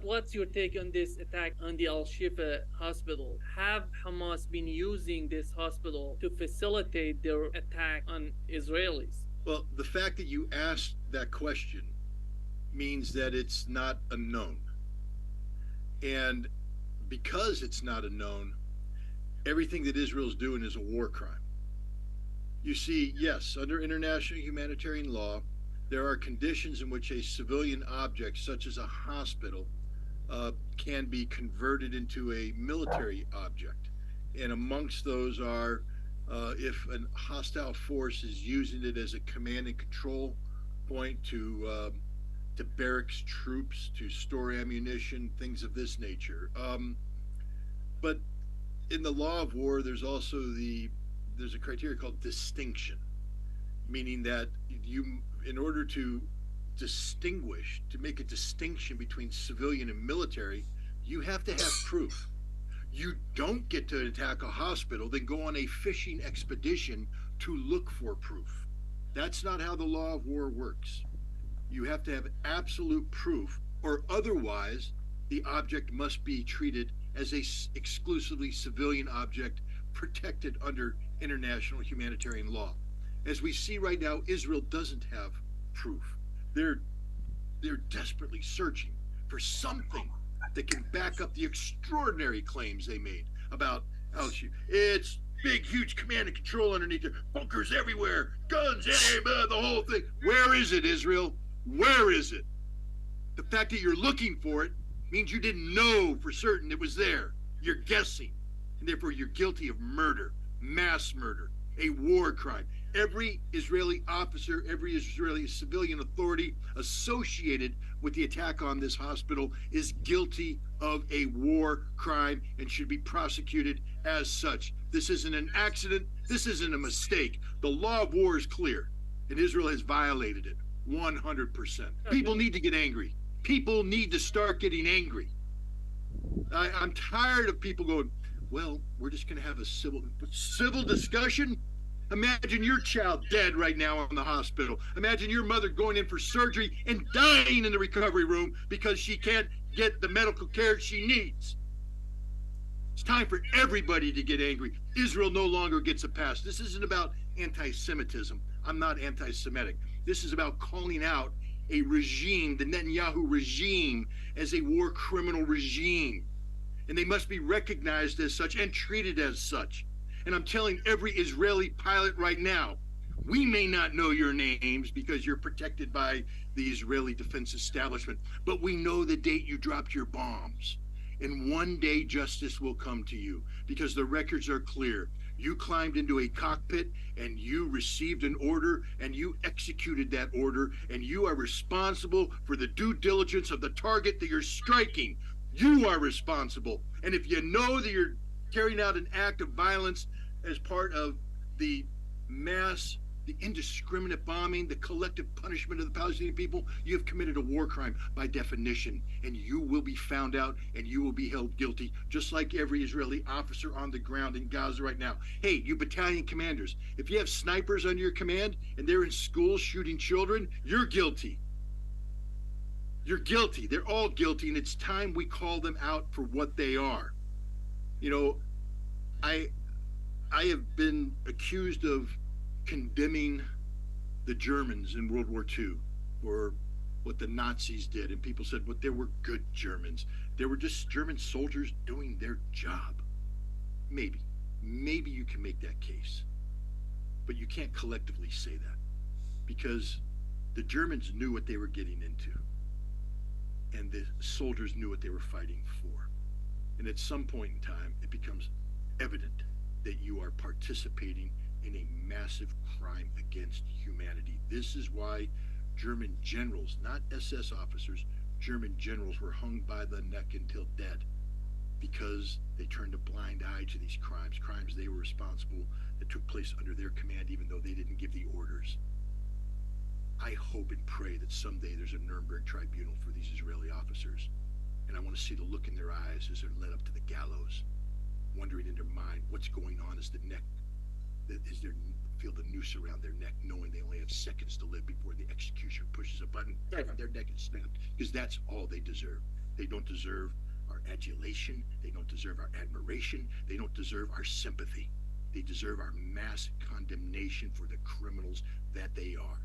What's your take on this attack on the Al-Shifa hospital? Have Hamas been using this hospital to facilitate their attack on Israelis? Well, the fact that you asked that question means that it's not a known. And because it's not a known, everything that Israel's doing is a war crime. You see, yes, under international humanitarian law, there are conditions in which a civilian object, such as a hospital, can be converted into a military object. And amongst those are if a hostile force is using it as a command and control point to barracks troops, to store ammunition, things of this nature. But in the law of war, there's also there's a criteria called distinction, meaning that in order to make a distinction between civilian and military, you have to have proof. You don't get to attack a hospital, then go on a fishing expedition to look for proof. That's not how the law of war works. You have to have absolute proof, or otherwise the object must be treated as a exclusively civilian object protected under international humanitarian law. As we see right now, Israel doesn't have proof. They're desperately searching for something that can back up the extraordinary claims they made about it's big, huge command and control underneath there, bunkers everywhere, guns, the whole thing. Where is it, Israel? Where is it? The fact that you're looking for it means you didn't know for certain it was there. You're guessing, and therefore you're guilty of murder, mass murder, a war crime. Every Israeli officer, every Israeli civilian authority associated with the attack on this hospital is guilty of a war crime and should be prosecuted as such. This isn't an accident. This isn't a mistake. The law of war is clear, and Israel has violated it 100%. People need to get angry. People need to start getting angry. I'm tired of people going, well, we're just going to have a civil discussion. Imagine your child dead right now in the hospital. Imagine your mother going in for surgery and dying in the recovery room because she can't get the medical care she needs. It's time for everybody to get angry. Israel no longer gets a pass. This isn't about anti-Semitism. I'm not anti-Semitic. This is about calling out a regime, the Netanyahu regime, as a war criminal regime. And they must be recognized as such and treated as such. And I'm telling every Israeli pilot right now, we may not know your names because you're protected by the Israeli defense establishment, but we know the date you dropped your bombs. And one day justice will come to you because the records are clear. You climbed into a cockpit and you received an order and you executed that order, and you are responsible for the due diligence of the target that you're striking. You are responsible. And if you know that you're carrying out an act of violence as part of the indiscriminate bombing, the collective punishment of the Palestinian people, you have committed a war crime by definition, and you will be found out and you will be held guilty, just like every Israeli officer on the ground in Gaza right now. Hey, you battalion commanders, if you have snipers under your command and they're in schools shooting children, you're guilty. You're guilty. They're all guilty, and it's time we call them out for what they are. You know, I have been accused of condemning the Germans in World War II for what the Nazis did, and people said, well, they were good Germans. They were just German soldiers doing their job. Maybe you can make that case, but you can't collectively say that because the Germans knew what they were getting into, and the soldiers knew what they were fighting for. And at some point in time, it becomes evident that you are participating in a massive crime against humanity. This is why German generals, not SS officers, German generals were hung by the neck until dead, because they turned a blind eye to these crimes they were responsible, that took place under their command, even though they didn't give the orders. I hope and pray that someday there's a Nuremberg tribunal for these Israeli officers, and I want to see the look in their eyes as they're led up to the gallows, wondering in their mind what's going on as their feel the noose around their neck, knowing they only have seconds to live before the executioner pushes a button, their neck is snapped, because that's all they deserve. They don't deserve our adulation. They don't deserve our admiration. They don't deserve our sympathy. They deserve our mass condemnation for the criminals that they are.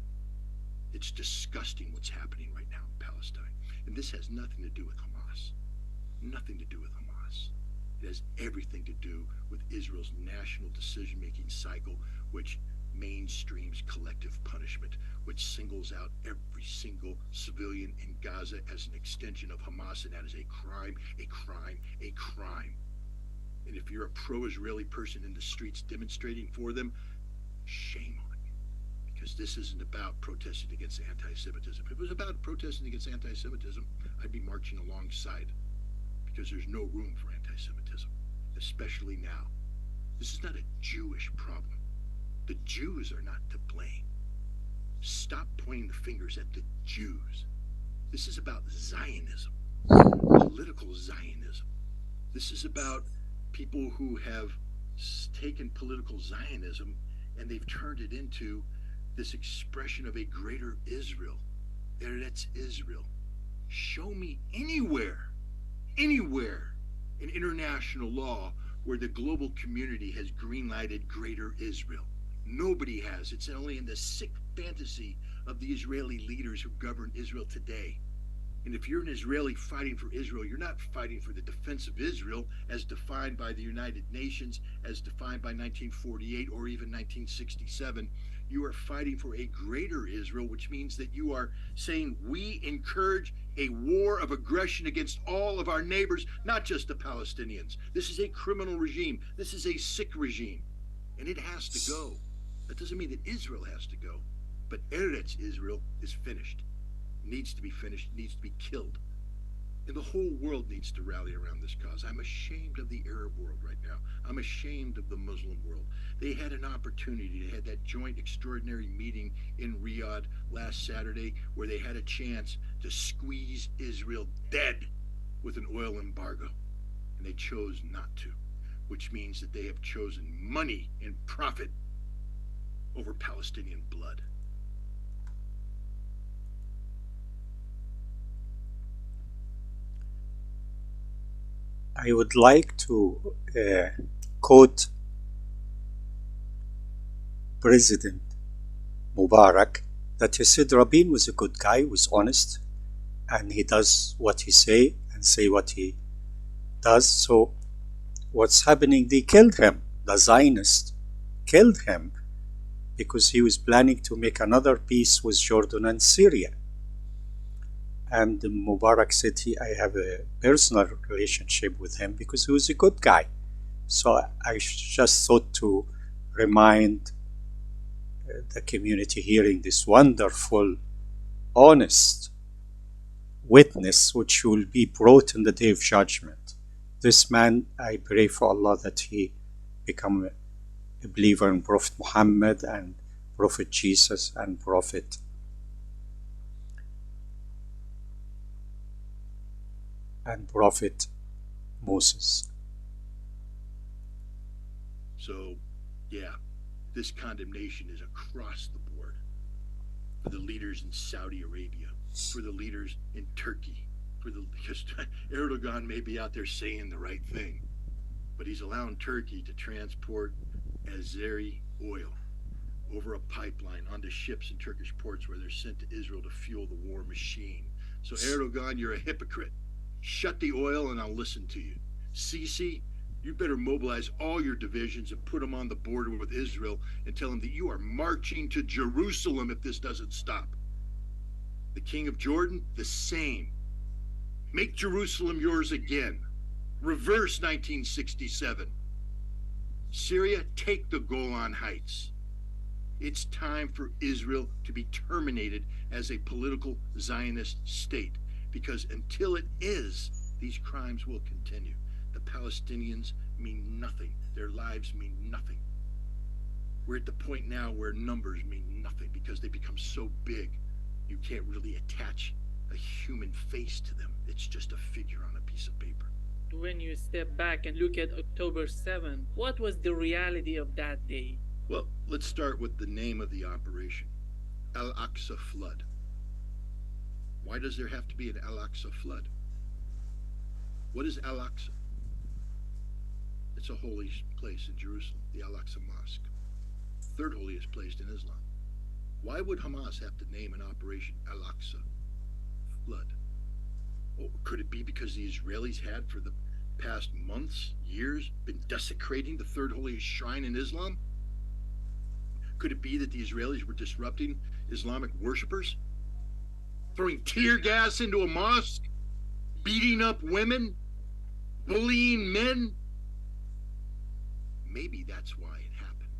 It's disgusting what's happening right now in Palestine. And this has nothing to do with Hamas. Nothing to do with Hamas. It has everything to do with Israel's national decision-making cycle, which mainstreams collective punishment, which singles out every single civilian in Gaza as an extension of Hamas, and that is a crime, a crime, a crime. And if you're a pro-Israeli person in the streets demonstrating for them, shame on you. Because this isn't about protesting against anti-Semitism. If it was about protesting against anti-Semitism, I'd be marching alongside, because there's no room for anti-Semitism, especially now. This is not a Jewish problem. The Jews are not to blame. Stop pointing the fingers at the Jews. This is about Zionism, political Zionism. This is about people who have taken political Zionism and they've turned it into this expression of a greater Israel. That's Israel. Show me anywhere in international law where the global community has green-lighted greater Israel. Nobody has. It's only in the sick fantasy of the Israeli leaders who govern Israel today. And if you're an Israeli fighting for Israel, you're not fighting for the defense of Israel as defined by the United Nations, as defined by 1948 or even 1967. You are fighting for a greater Israel, which means that you are saying we encourage a war of aggression against all of our neighbors, not just the Palestinians. This is a criminal regime. This is a sick regime. And it has to go. That doesn't mean that Israel has to go. But Eretz Israel is finished. Needs to be finished, needs to be killed. And the whole world needs to rally around this cause. I'm ashamed of the Arab world right now. I'm ashamed of the Muslim world. They had an opportunity. They had that joint extraordinary meeting in Riyadh last Saturday where they had a chance to squeeze Israel dead with an oil embargo. And they chose not to, which means that they have chosen money and profit over Palestinian blood. I would like to quote President Mubarak, that he said Rabin was a good guy, was honest, and he does what he say and say what he does. So what's happening? They killed him. The Zionists killed him because he was planning to make another peace with Jordan and Syria. And Mubarak said, I have a personal relationship with him because he was a good guy. So I just thought to remind the community hearing this wonderful, honest witness which will be brought in the day of judgment. This man, I pray for Allah that he become a believer in Prophet Muhammad and Prophet Jesus and Prophet Moses. So, yeah, this condemnation is across the board for the leaders in Saudi Arabia, for the leaders in Turkey, because Erdogan may be out there saying the right thing, but he's allowing Turkey to transport Azeri oil over a pipeline onto ships in Turkish ports where they're sent to Israel to fuel the war machine. So Erdogan, you're a hypocrite. Shut the oil and I'll listen to you. Sisi, you better mobilize all your divisions and put them on the border with Israel and tell them that you are marching to Jerusalem if this doesn't stop. The king of Jordan, the same. Make Jerusalem yours again. Reverse 1967. Syria, take the Golan Heights. It's time for Israel to be terminated as a political Zionist state. Because until it is, these crimes will continue. The Palestinians mean nothing. Their lives mean nothing. We're at the point now where numbers mean nothing because they become so big, you can't really attach a human face to them. It's just a figure on a piece of paper. When you step back and look at October 7th, what was the reality of that day? Well, let's start with the name of the operation, Al-Aqsa Flood. Why does there have to be an Al-Aqsa Flood? What is Al-Aqsa? It's a holy place in Jerusalem, the Al-Aqsa Mosque, third holiest place in Islam. Why would Hamas have to name an operation Al-Aqsa Flood? Or could it be because the Israelis had, for the past months, years, been desecrating the third holiest shrine in Islam? Could it be that the Israelis were disrupting Islamic worshippers? Throwing tear gas into a mosque? Beating up women? Bullying men? Maybe that's why it happened.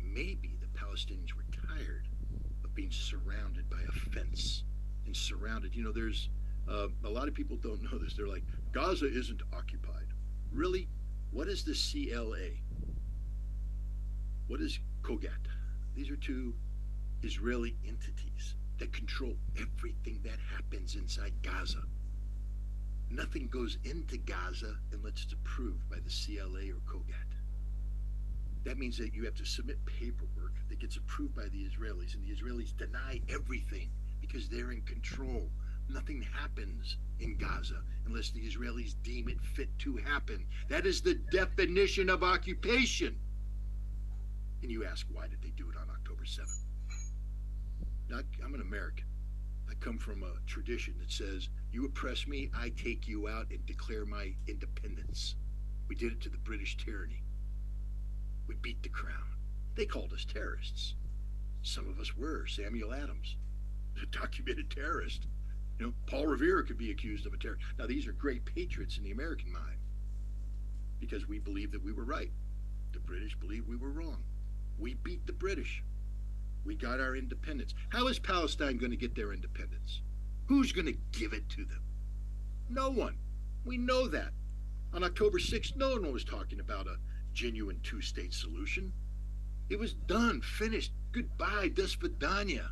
Maybe the Palestinians were tired of being surrounded by a fence and surrounded. You know, there's a lot of people don't know this. They're like, Gaza isn't occupied. Really? What is the CLA? What is Kogat? These are two Israeli entities that control everything that happens inside Gaza. Nothing goes into Gaza unless it's approved by the CLA or Kogat. That means that you have to submit paperwork that gets approved by the Israelis, and the Israelis deny everything because they're in control. Nothing happens in Gaza unless the Israelis deem it fit to happen. That is the definition of occupation. And you ask, why did they do it on October 7th? Now, I'm an American. I come from a tradition that says, you oppress me, I take you out and declare my independence. We did it to the British tyranny. We beat the crown. They called us terrorists. Some of us were. Samuel Adams, a documented terrorist. You know, Paul Revere could be accused of a terrorist. Now, these are great patriots in the American mind because we believe that we were right. The British believed we were wrong. We beat the British. We got our independence. How is Palestine going to get their independence? Who's going to give it to them? No one. We know that. On October 6th, no one was talking about a genuine two-state solution. It was done, finished. Goodbye, des vidania.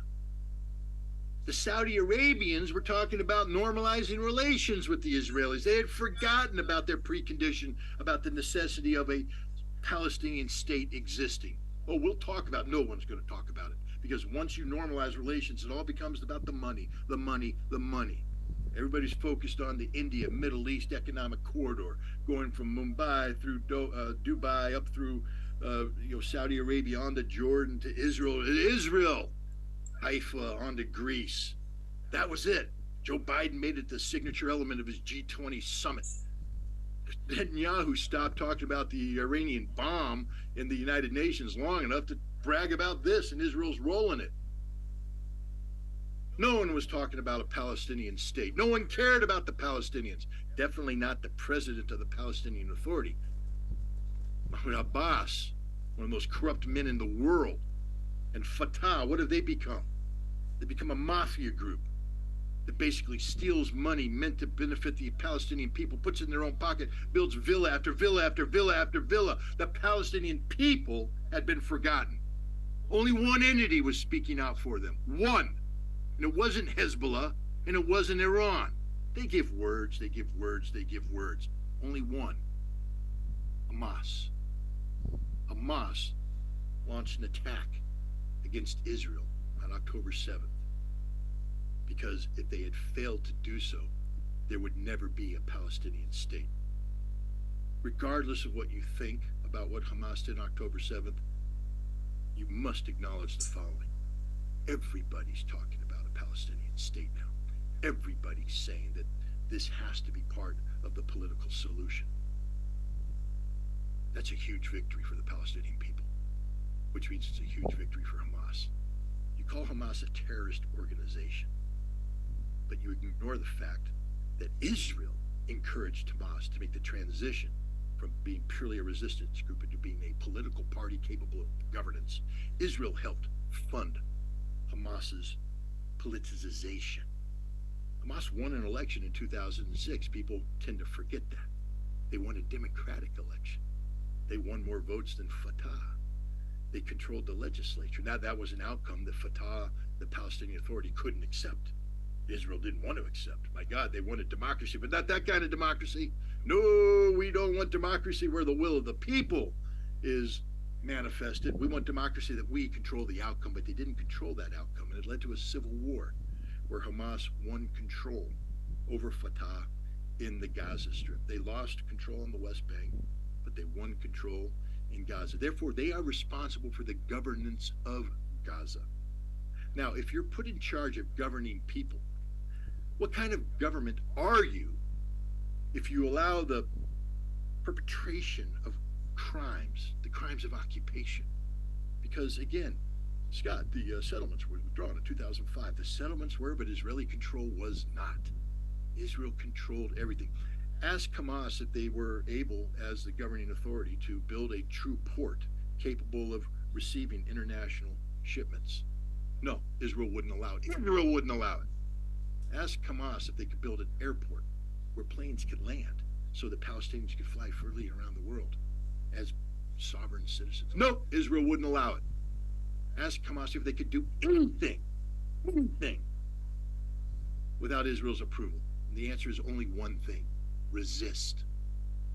The Saudi Arabians were talking about normalizing relations with the Israelis. They had forgotten about their precondition, about the necessity of a Palestinian state existing. Oh, we'll talk about it. No one's going to talk about it. Because once you normalize relations, it all becomes about the money, the money, the money. Everybody's focused on the India, Middle East economic corridor, going from Mumbai through Dubai, up through Saudi Arabia, onto Jordan, to Israel, Haifa, onto Greece. That was it. Joe Biden made it the signature element of his G20 summit. Netanyahu stopped talking about the Iranian bomb in the United Nations long enough to brag about this, and Israel's rolling it. No one was talking about a Palestinian state. No one cared about the Palestinians. Definitely not the president of the Palestinian Authority. Mahmoud Abbas, one of the most corrupt men in the world. And Fatah, what have they become? They become a mafia group that basically steals money meant to benefit the Palestinian people, puts it in their own pocket, builds villa after villa after villa after villa. The Palestinian people had been forgotten. Only one entity was speaking out for them. One. And it wasn't Hezbollah, and it wasn't Iran. They give words, they give words, they give words. Only one. Hamas. Hamas launched an attack against Israel on October 7th. Because if they had failed to do so, there would never be a Palestinian state. Regardless of what you think about what Hamas did on October 7th, you must acknowledge the following. Everybody's talking about a Palestinian state now. Everybody's saying that this has to be part of the political solution. That's a huge victory for the Palestinian people, which means it's a huge victory for Hamas. You call Hamas a terrorist organization, but you ignore the fact that Israel encouraged Hamas to make the transition from being purely a resistance group into being a political party capable of governance. Israel helped fund Hamas's politicization. Hamas won an election in 2006. People tend to forget that. They won a democratic election. They won more votes than Fatah. They controlled the legislature. Now, that was an outcome that Fatah, the Palestinian Authority, couldn't accept. Israel didn't want to accept. My God, they wanted democracy, but not that kind of democracy. No, we don't want democracy where the will of the people is manifested. We want democracy that we control the outcome, but they didn't control that outcome. And it led to a civil war where Hamas won control over Fatah in the Gaza Strip. They lost control in the West Bank, but they won control in Gaza. Therefore, they are responsible for the governance of Gaza. Now, if you're put in charge of governing people, what kind of government are you if you allow the perpetration of crimes, the crimes of occupation? Because again, Scott, the settlements were withdrawn in 2005. The settlements were, but Israeli control was not. Israel controlled everything. Ask Hamas if they were able, as the governing authority, to build a true port capable of receiving international shipments. No, Israel wouldn't allow it. Israel wouldn't allow it. Ask Hamas if they could build an airport where planes could land so that Palestinians could fly freely around the world as sovereign citizens. No, Israel wouldn't allow it. Ask Hamas if they could do anything without Israel's approval. And the answer is only one thing: resist.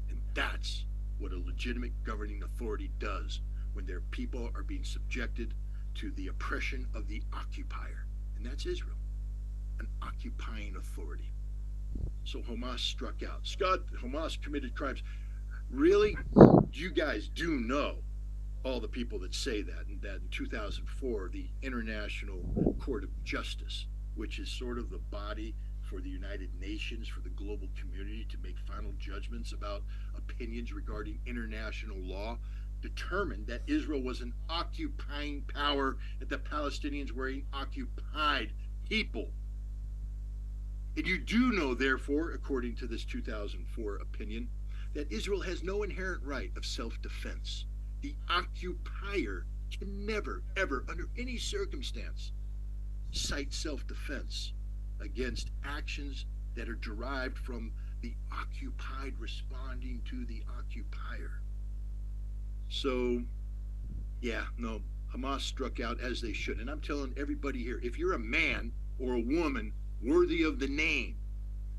And that's what a legitimate governing authority does when their people are being subjected to the oppression of the occupier. And that's Israel, an occupying authority. So Hamas struck out. Scott, Hamas committed crimes. Really? You guys do know, all the people that say that, and that in 2004, the International Court of Justice, which is sort of the body for the United Nations, for the global community to make final judgments about opinions regarding international law, determined that Israel was an occupying power, that the Palestinians were an occupied people. And you do know, therefore, according to this 2004 opinion, that Israel has no inherent right of self-defense. The occupier can never, ever, under any circumstance, cite self-defense against actions that are derived from the occupied responding to the occupier. So, yeah, no, Hamas struck out as they should. And I'm telling everybody here, if you're a man or a woman worthy of the name,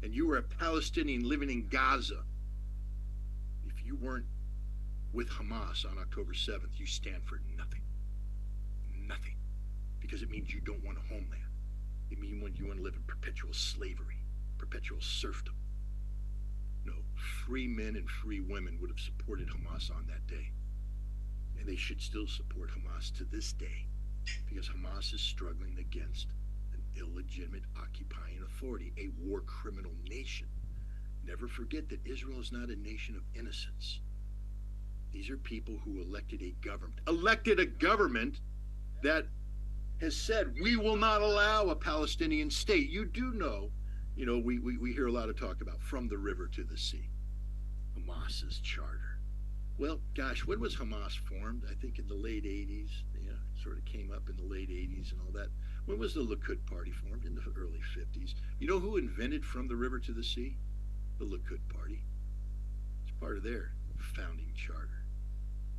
and you were a Palestinian living in Gaza, if you weren't with Hamas on October 7th, you stand for nothing. Nothing. Because it means you don't want a homeland. It means you want to live in perpetual slavery, perpetual serfdom. No, free men and free women would have supported Hamas on that day. And they should still support Hamas to this day, because Hamas is struggling against an illegitimate occupying authority, a war criminal nation. Never forget that Israel is not a nation of innocents. These are people who elected a government that has said, we will not allow a Palestinian state. You do know, we hear a lot of talk about from the river to the sea, Hamas's charter. Well, gosh, when was Hamas formed? I think in the late 80s, sort of came up in the late 80s and all that. When was the Likud party formed? In the early 50s. You know who invented from the river to the sea? The Likud party. It's part of their founding charter.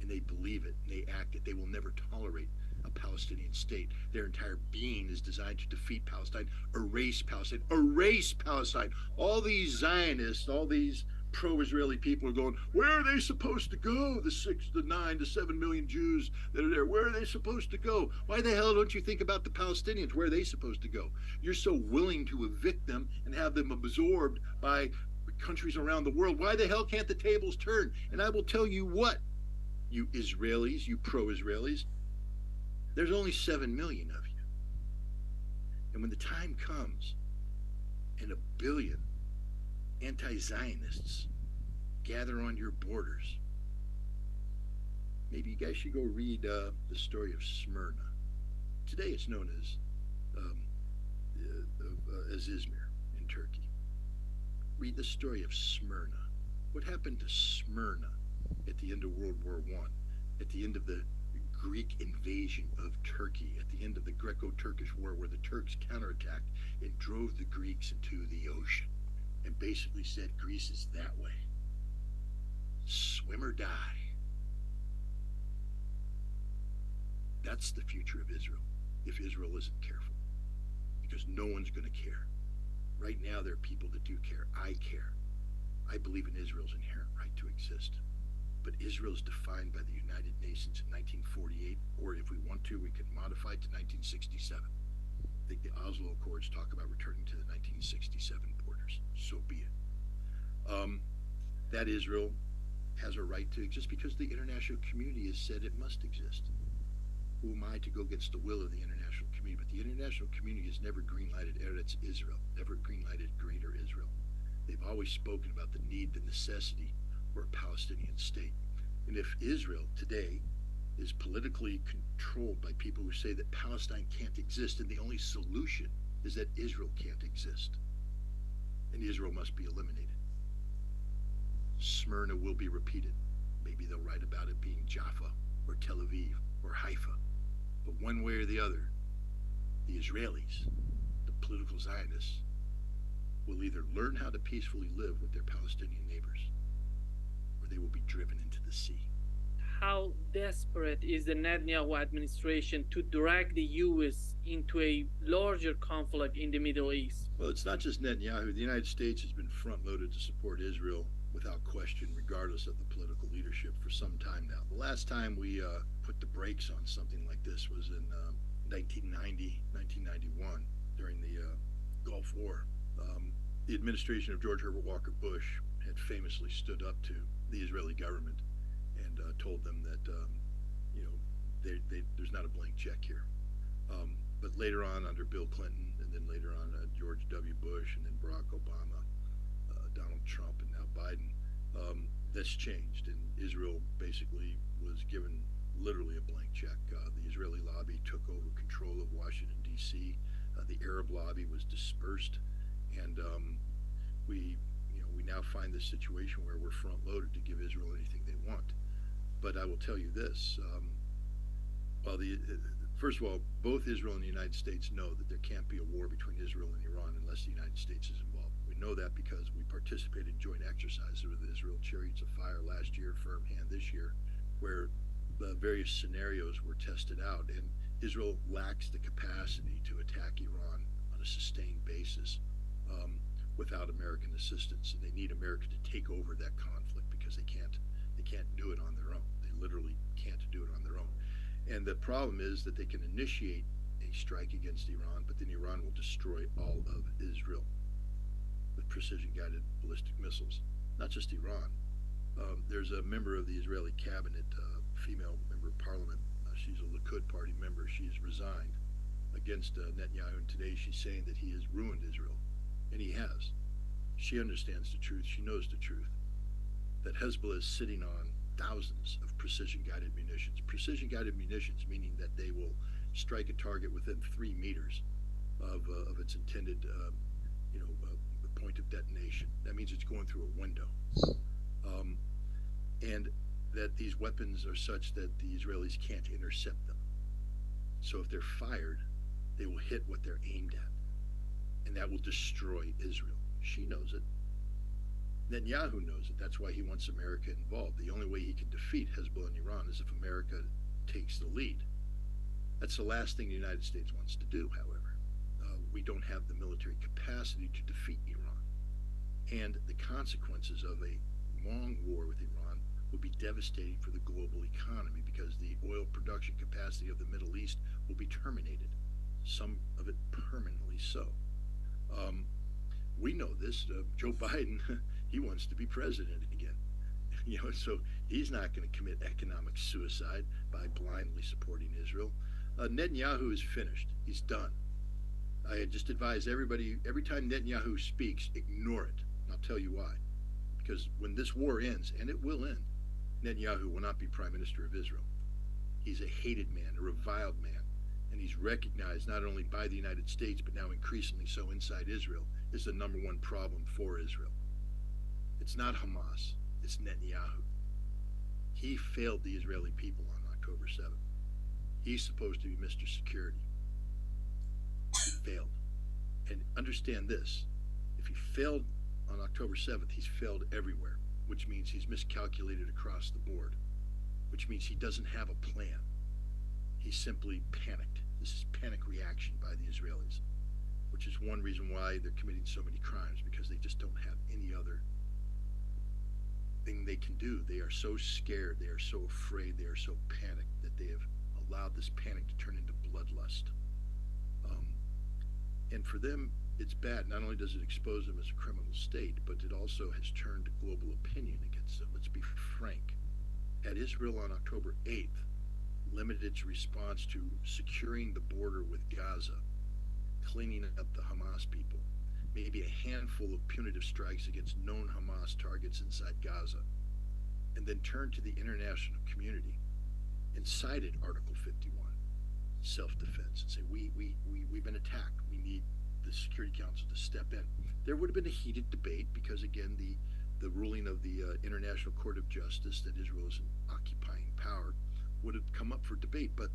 And they believe it, and they act it. They will never tolerate a Palestinian state. Their entire being is designed to defeat Palestine, erase Palestine. All these Zionists, all these pro-Israeli people are going, where are they supposed to go? The 6, the 9, the 7 million Jews that are there, where are they supposed to go? Why the hell don't you think about the Palestinians? Where are they supposed to go? You're so willing to evict them and have them absorbed by countries around the world. Why the hell can't the tables turn? And I will tell you what, you Israelis, you pro-Israelis, there's only 7 million of you. And when the time comes and 1 billion anti-Zionists gather on your borders, maybe you guys should go read the story of Smyrna. Today it's known as Izmir in Turkey. Read the story of Smyrna. What happened to Smyrna at the end of World War I, at the end of the Greek invasion of Turkey, at the end of the Greco-Turkish War, where the Turks counterattacked and drove the Greeks into the ocean and basically said, Greece is that way. Swim or die. That's the future of Israel, if Israel isn't careful, because no one's going to care. Right now, there are people that do care. I care. I believe in Israel's inherent right to exist. but Israel is defined by the United Nations in 1948, or if we want to, we could modify it to 1967. I think the Oslo Accords talk about returning to the 1967 borders. So be it. That Israel has a right to exist because the international community has said it must exist. Who am I to go against the will of the international community? But the international community has never green-lighted Eretz Israel, never green-lighted Greater Israel. They've always spoken about the need, the necessity for a Palestinian state. And if Israel today is politically controlled by people who say that Palestine can't exist and the only solution is that Israel can't exist, and Israel must be eliminated, Smyrna will be repeated. Maybe they'll write about it being Jaffa or Tel Aviv or Haifa. But one way or the other, the Israelis, the political Zionists, will either learn how to peacefully live with their Palestinian neighbors, or they will be driven into the sea. How desperate is the Netanyahu administration to drag the U.S. into a larger conflict in the Middle East? Well, it's not just Netanyahu. The United States has been front-loaded to support Israel without question, regardless of the political leadership, for some time now. The last time we put the brakes on something like this was in 1990, 1991, during the Gulf War. The administration of George Herbert Walker Bush had famously stood up to the Israeli government and told them that, there's not a blank check here. But later on, under Bill Clinton, and then later on George W. Bush, and then Barack Obama, Donald Trump, and now Biden, that's changed. And Israel basically was given literally a blank check. The Israeli lobby took over control of Washington, D.C. The Arab lobby was dispersed. And we now find this situation where we're front-loaded to give Israel anything they want. But I will tell you this, first of all, both Israel and the United States know that there can't be a war between Israel and Iran unless the United States is involved. We know that because we participated in joint exercises with Israel, Chariots of Fire last year, Firm Hand this year, where the various scenarios were tested out. And Israel lacks the capacity to attack Iran on a sustained basis without American assistance, and they need America to take over that conflict because they can't do it on their own. They literally can't do it on their own. And the problem is that they can initiate a strike against Iran, but then Iran will destroy all of Israel with precision-guided ballistic missiles. Not just Iran. There's a member of the Israeli cabinet, female member of parliament. She's a Likud party member. She's resigned against Netanyahu, and today she's saying that he has ruined Israel. And he has. She understands the truth. She knows the truth. That Hezbollah is sitting on thousands of precision-guided munitions. Precision-guided munitions meaning that they will strike a target within 3 meters of its intended, point of detonation. That means it's going through a window. And that these weapons are such that the Israelis can't intercept them. So if they're fired, they will hit what they're aimed at. And that will destroy Israel. She knows it. Netanyahu knows it. That's why he wants America involved. The only way he can defeat Hezbollah and Iran is if America takes the lead. That's the last thing the United States wants to do, however. We don't have the military capacity to defeat Iran. And the consequences of a long war with Iran will be devastating for the global economy because the oil production capacity of the Middle East will be terminated, some of it permanently so. We know this. Joe Biden, he wants to be president again. So he's not going to commit economic suicide by blindly supporting Israel. Netanyahu is finished. He's done. I had just advised everybody, every time Netanyahu speaks, ignore it. And I'll tell you why. Because when this war ends, and it will end, Netanyahu will not be prime minister of Israel. He's a hated man, a reviled man. And he's recognized not only by the United States, but now increasingly so inside Israel, is the number one problem for Israel. It's not Hamas, it's Netanyahu. He failed the Israeli people on October 7th. He's supposed to be Mr. Security. He failed. And understand this, if he failed on October 7th, he's failed everywhere, which means he's miscalculated across the board, which means he doesn't have a plan. He simply panicked. This is panic reaction by the Israelis, which is one reason why they're committing so many crimes, because they just don't have any other thing they can do. They are so scared, they are so afraid, they are so panicked that they have allowed this panic to turn into bloodlust. And for them, it's bad. Not only does it expose them as a criminal state, but it also has turned global opinion against them. Let's be frank. Had Israel on October 8th limited its response to securing the border with Gaza, cleaning up the Hamas people, maybe a handful of punitive strikes against known Hamas targets inside Gaza, and then turned to the international community and cited Article 51, self-defense, and say, we've been attacked. We need the Security Council to step in. There would have been a heated debate because, again, the ruling of the International Court of Justice that Israel is an occupying power would have come up for debate, but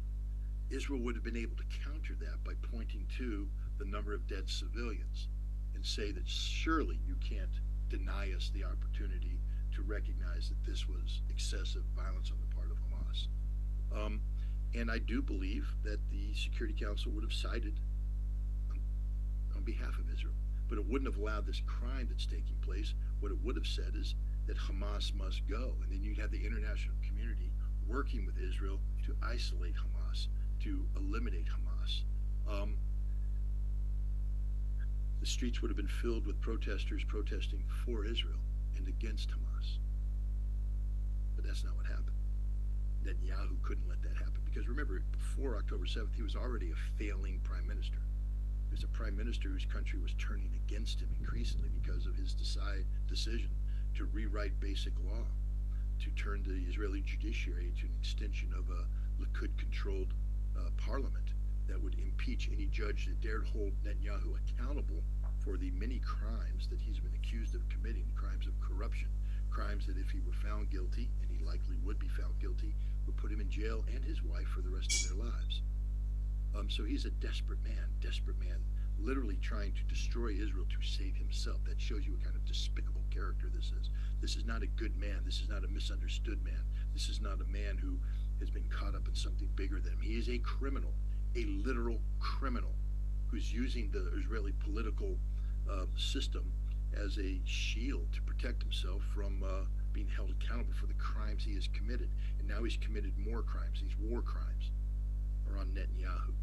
Israel would have been able to counter that by pointing to the number of dead civilians and say that surely you can't deny us the opportunity to recognize that this was excessive violence on the part of Hamas. And I do believe that the Security Council would have sided on behalf of Israel, but it wouldn't have allowed this crime that's taking place. What it would have said is that Hamas must go, and then you'd have the international community working with Israel to isolate Hamas, to eliminate Hamas. The streets would have been filled with protesters protesting for Israel and against Hamas. But that's not what happened. Netanyahu couldn't let that happen because remember, before October 7th, he was already a failing prime minister. He was a prime minister whose country was turning against him increasingly because of his decision to rewrite basic law, to turn the Israeli judiciary to an extension of a Likud-controlled parliament that would impeach any judge that dared hold Netanyahu accountable for the many crimes that he's been accused of committing, crimes of corruption, crimes that if he were found guilty, and he likely would be found guilty, would put him in jail and his wife for the rest of their lives. So he's a desperate man, literally trying to destroy Israel to save himself. That shows you what kind of despicable character this is. This is not a good man. This is not a misunderstood man. This is not a man who has been caught up in something bigger than him. He is a criminal, a literal criminal, who's using the Israeli political system as a shield to protect himself from being held accountable for the crimes he has committed. And now he's committed more crimes. These war crimes are on Netanyahu.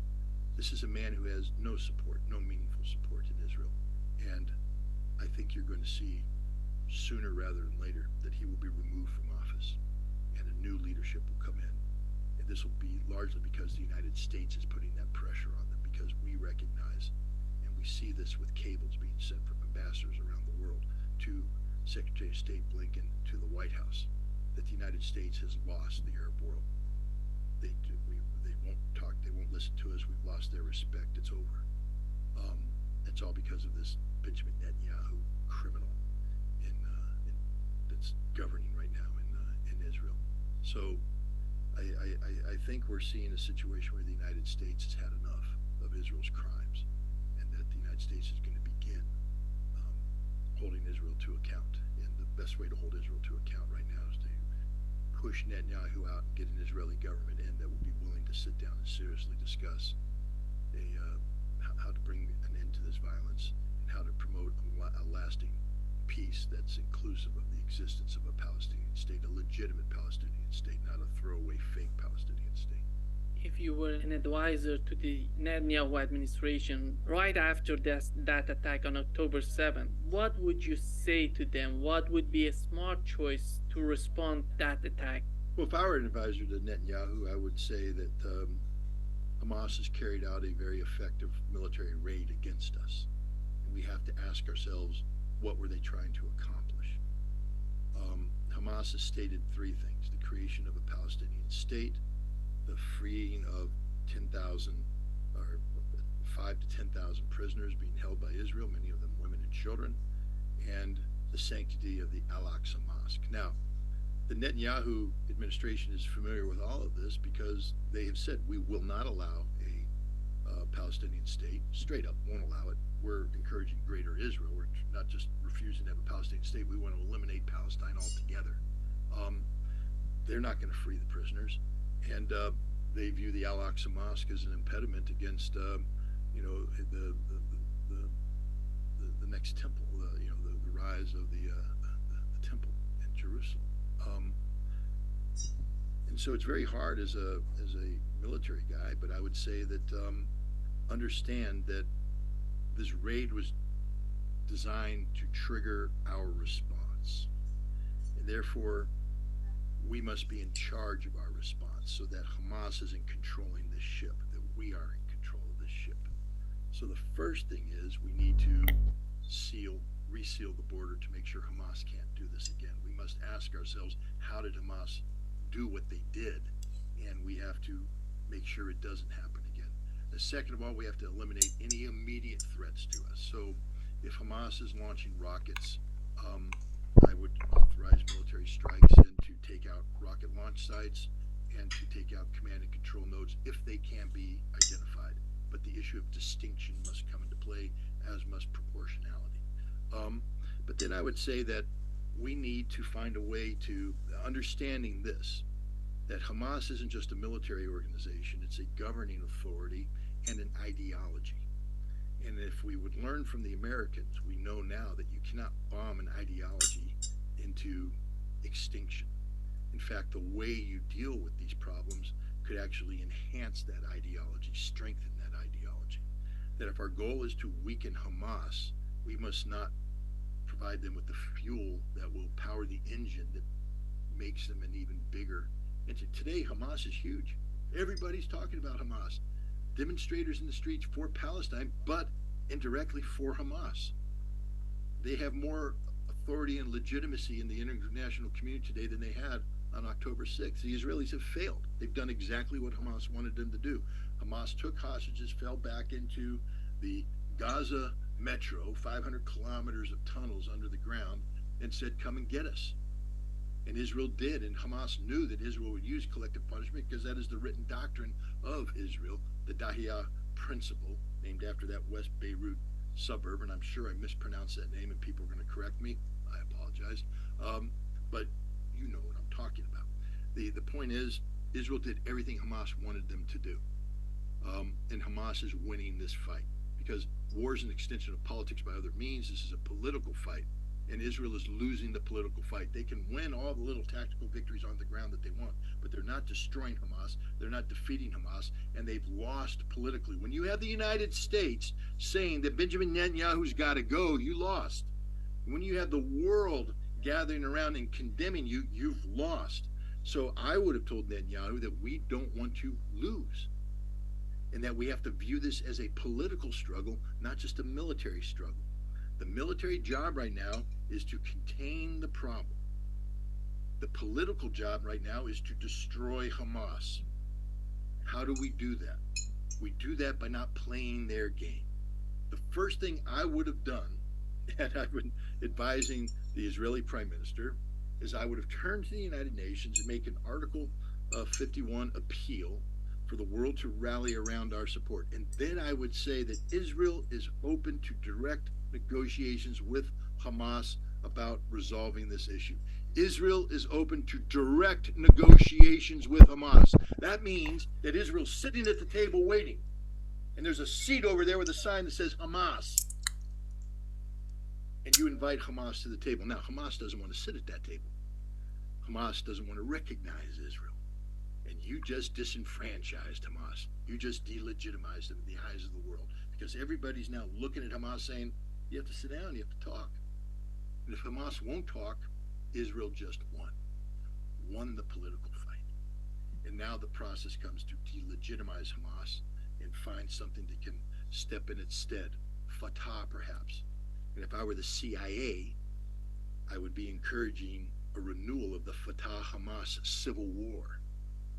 This is a man who has no support, no meaningful support in Israel. And I think you're going to see sooner rather than later that he will be removed from office and a new leadership will come in. And this will be largely because the United States is putting that pressure on them, because we recognize, and we see this with cables being sent from ambassadors around the world to Secretary of State Blinken to the White House, that the United States has lost the Arab world. They won't talk, they won't listen to us, we've lost their respect, it's over. It's all because of this Benjamin Netanyahu criminal that's governing right now in Israel. So I think we're seeing a situation where the United States has had enough of Israel's crimes, and that the United States is going to begin holding Israel to account. And the best way to hold Israel to account right now is to push Netanyahu out and get an Israeli government in that will be willing to sit down and seriously discuss how to bring an end to this violence and how to promote a lasting peace that's inclusive of the existence of a Palestinian state, a legitimate Palestinian state, not a throwaway fake Palestinian state. If you were an advisor to the Netanyahu administration right after that attack on October 7th, what would you say to them? What would be a smart choice to respond to that attack? Well, if I were an advisor to Netanyahu, I would say that Hamas has carried out a very effective military raid against us. And we have to ask ourselves, what were they trying to accomplish? Hamas has stated three things: the creation of a Palestinian state, the freeing of 10,000 or 5 to 10,000 prisoners being held by Israel, many of them women and children, and the sanctity of the Al-Aqsa Mosque. Now, the Netanyahu administration is familiar with all of this because they have said, we will not allow a Palestinian state, straight up won't allow it. We're encouraging greater Israel. We're not just refusing to have a Palestinian state. We want to eliminate Palestine altogether. They're not going to free the prisoners. And they view the Al-Aqsa Mosque as an impediment against, the next temple, the rise of the temple in Jerusalem. And so it's very hard as a military guy, but I would say that understand that this raid was designed to trigger our response, and therefore we must be in charge of our response so that Hamas isn't controlling this ship, that we are in control of this ship. So the first thing is we need to reseal the border to make sure Hamas can't do this again. We must ask ourselves, how did Hamas do what they did? And we have to make sure it doesn't happen again. The second of all, we have to eliminate any immediate threats to us. So if Hamas is launching rockets, I would authorize military strikes and to take out rocket launch sites and to take out command and control nodes if they can be identified. But the issue of distinction must come into play, as must proportionality. But then I would say that we need to find a way to understanding this, that Hamas isn't just a military organization, it's a governing authority and an ideology. And if we would learn from the Americans, we know now that you cannot bomb an ideology into extinction. In fact, the way you deal with these problems could actually enhance that ideology, strengthen that ideology. That if our goal is to weaken Hamas, we must not provide them with the fuel that will power the engine that makes them an even bigger entity. Today, Hamas is huge. Everybody's talking about Hamas. Demonstrators in the streets for Palestine, but indirectly for Hamas. They have more authority and legitimacy in the international community today than they had on October 6th. The Israelis have failed. They've done exactly what Hamas wanted them to do. Hamas took hostages, fell back into the Gaza metro, 500 kilometers of tunnels under the ground, and said, come and get us. And Israel did, and Hamas knew that Israel would use collective punishment because that is the written doctrine of Israel, the Dahiyah principle, named after that West Beirut suburb, and I'm sure I mispronounced that name and people are going to correct me. I apologize. But you know what I'm talking about. The point is, Israel did everything Hamas wanted them to do. And Hamas is winning this fight because war is an extension of politics by other means. This is a political fight, and Israel is losing the political fight. They can win all the little tactical victories on the ground that they want, but they're not destroying Hamas, they're not defeating Hamas, and they've lost politically. When you have the United States saying that Benjamin Netanyahu's got to go, you lost. When you have the world gathering around and condemning you, you've lost. So I would have told Netanyahu that we don't want to lose, and that we have to view this as a political struggle, not just a military struggle. The military job right now is to contain the problem. The political job right now is to destroy Hamas. How do we do that? We do that by not playing their game. The first thing I would have done, and I've been advising the Israeli Prime Minister, is I would have turned to the United Nations and make an Article 51 appeal for the world to rally around our support. And then I would say that Israel is open to direct negotiations with Hamas about resolving this issue. Israel is open to direct negotiations with Hamas. That means that Israel's sitting at the table waiting. And there's a seat over there with a sign that says Hamas. And you invite Hamas to the table. Now, Hamas doesn't want to sit at that table. Hamas doesn't want to recognize Israel. And you just disenfranchised Hamas. You just delegitimized them in the eyes of the world. Because everybody's now looking at Hamas saying, you have to sit down, you have to talk. And if Hamas won't talk, Israel just won the political fight. And now the process comes to delegitimize Hamas and find something that can step in its stead. Fatah, perhaps. And if I were the CIA, I would be encouraging a renewal of the Fatah-Hamas civil war.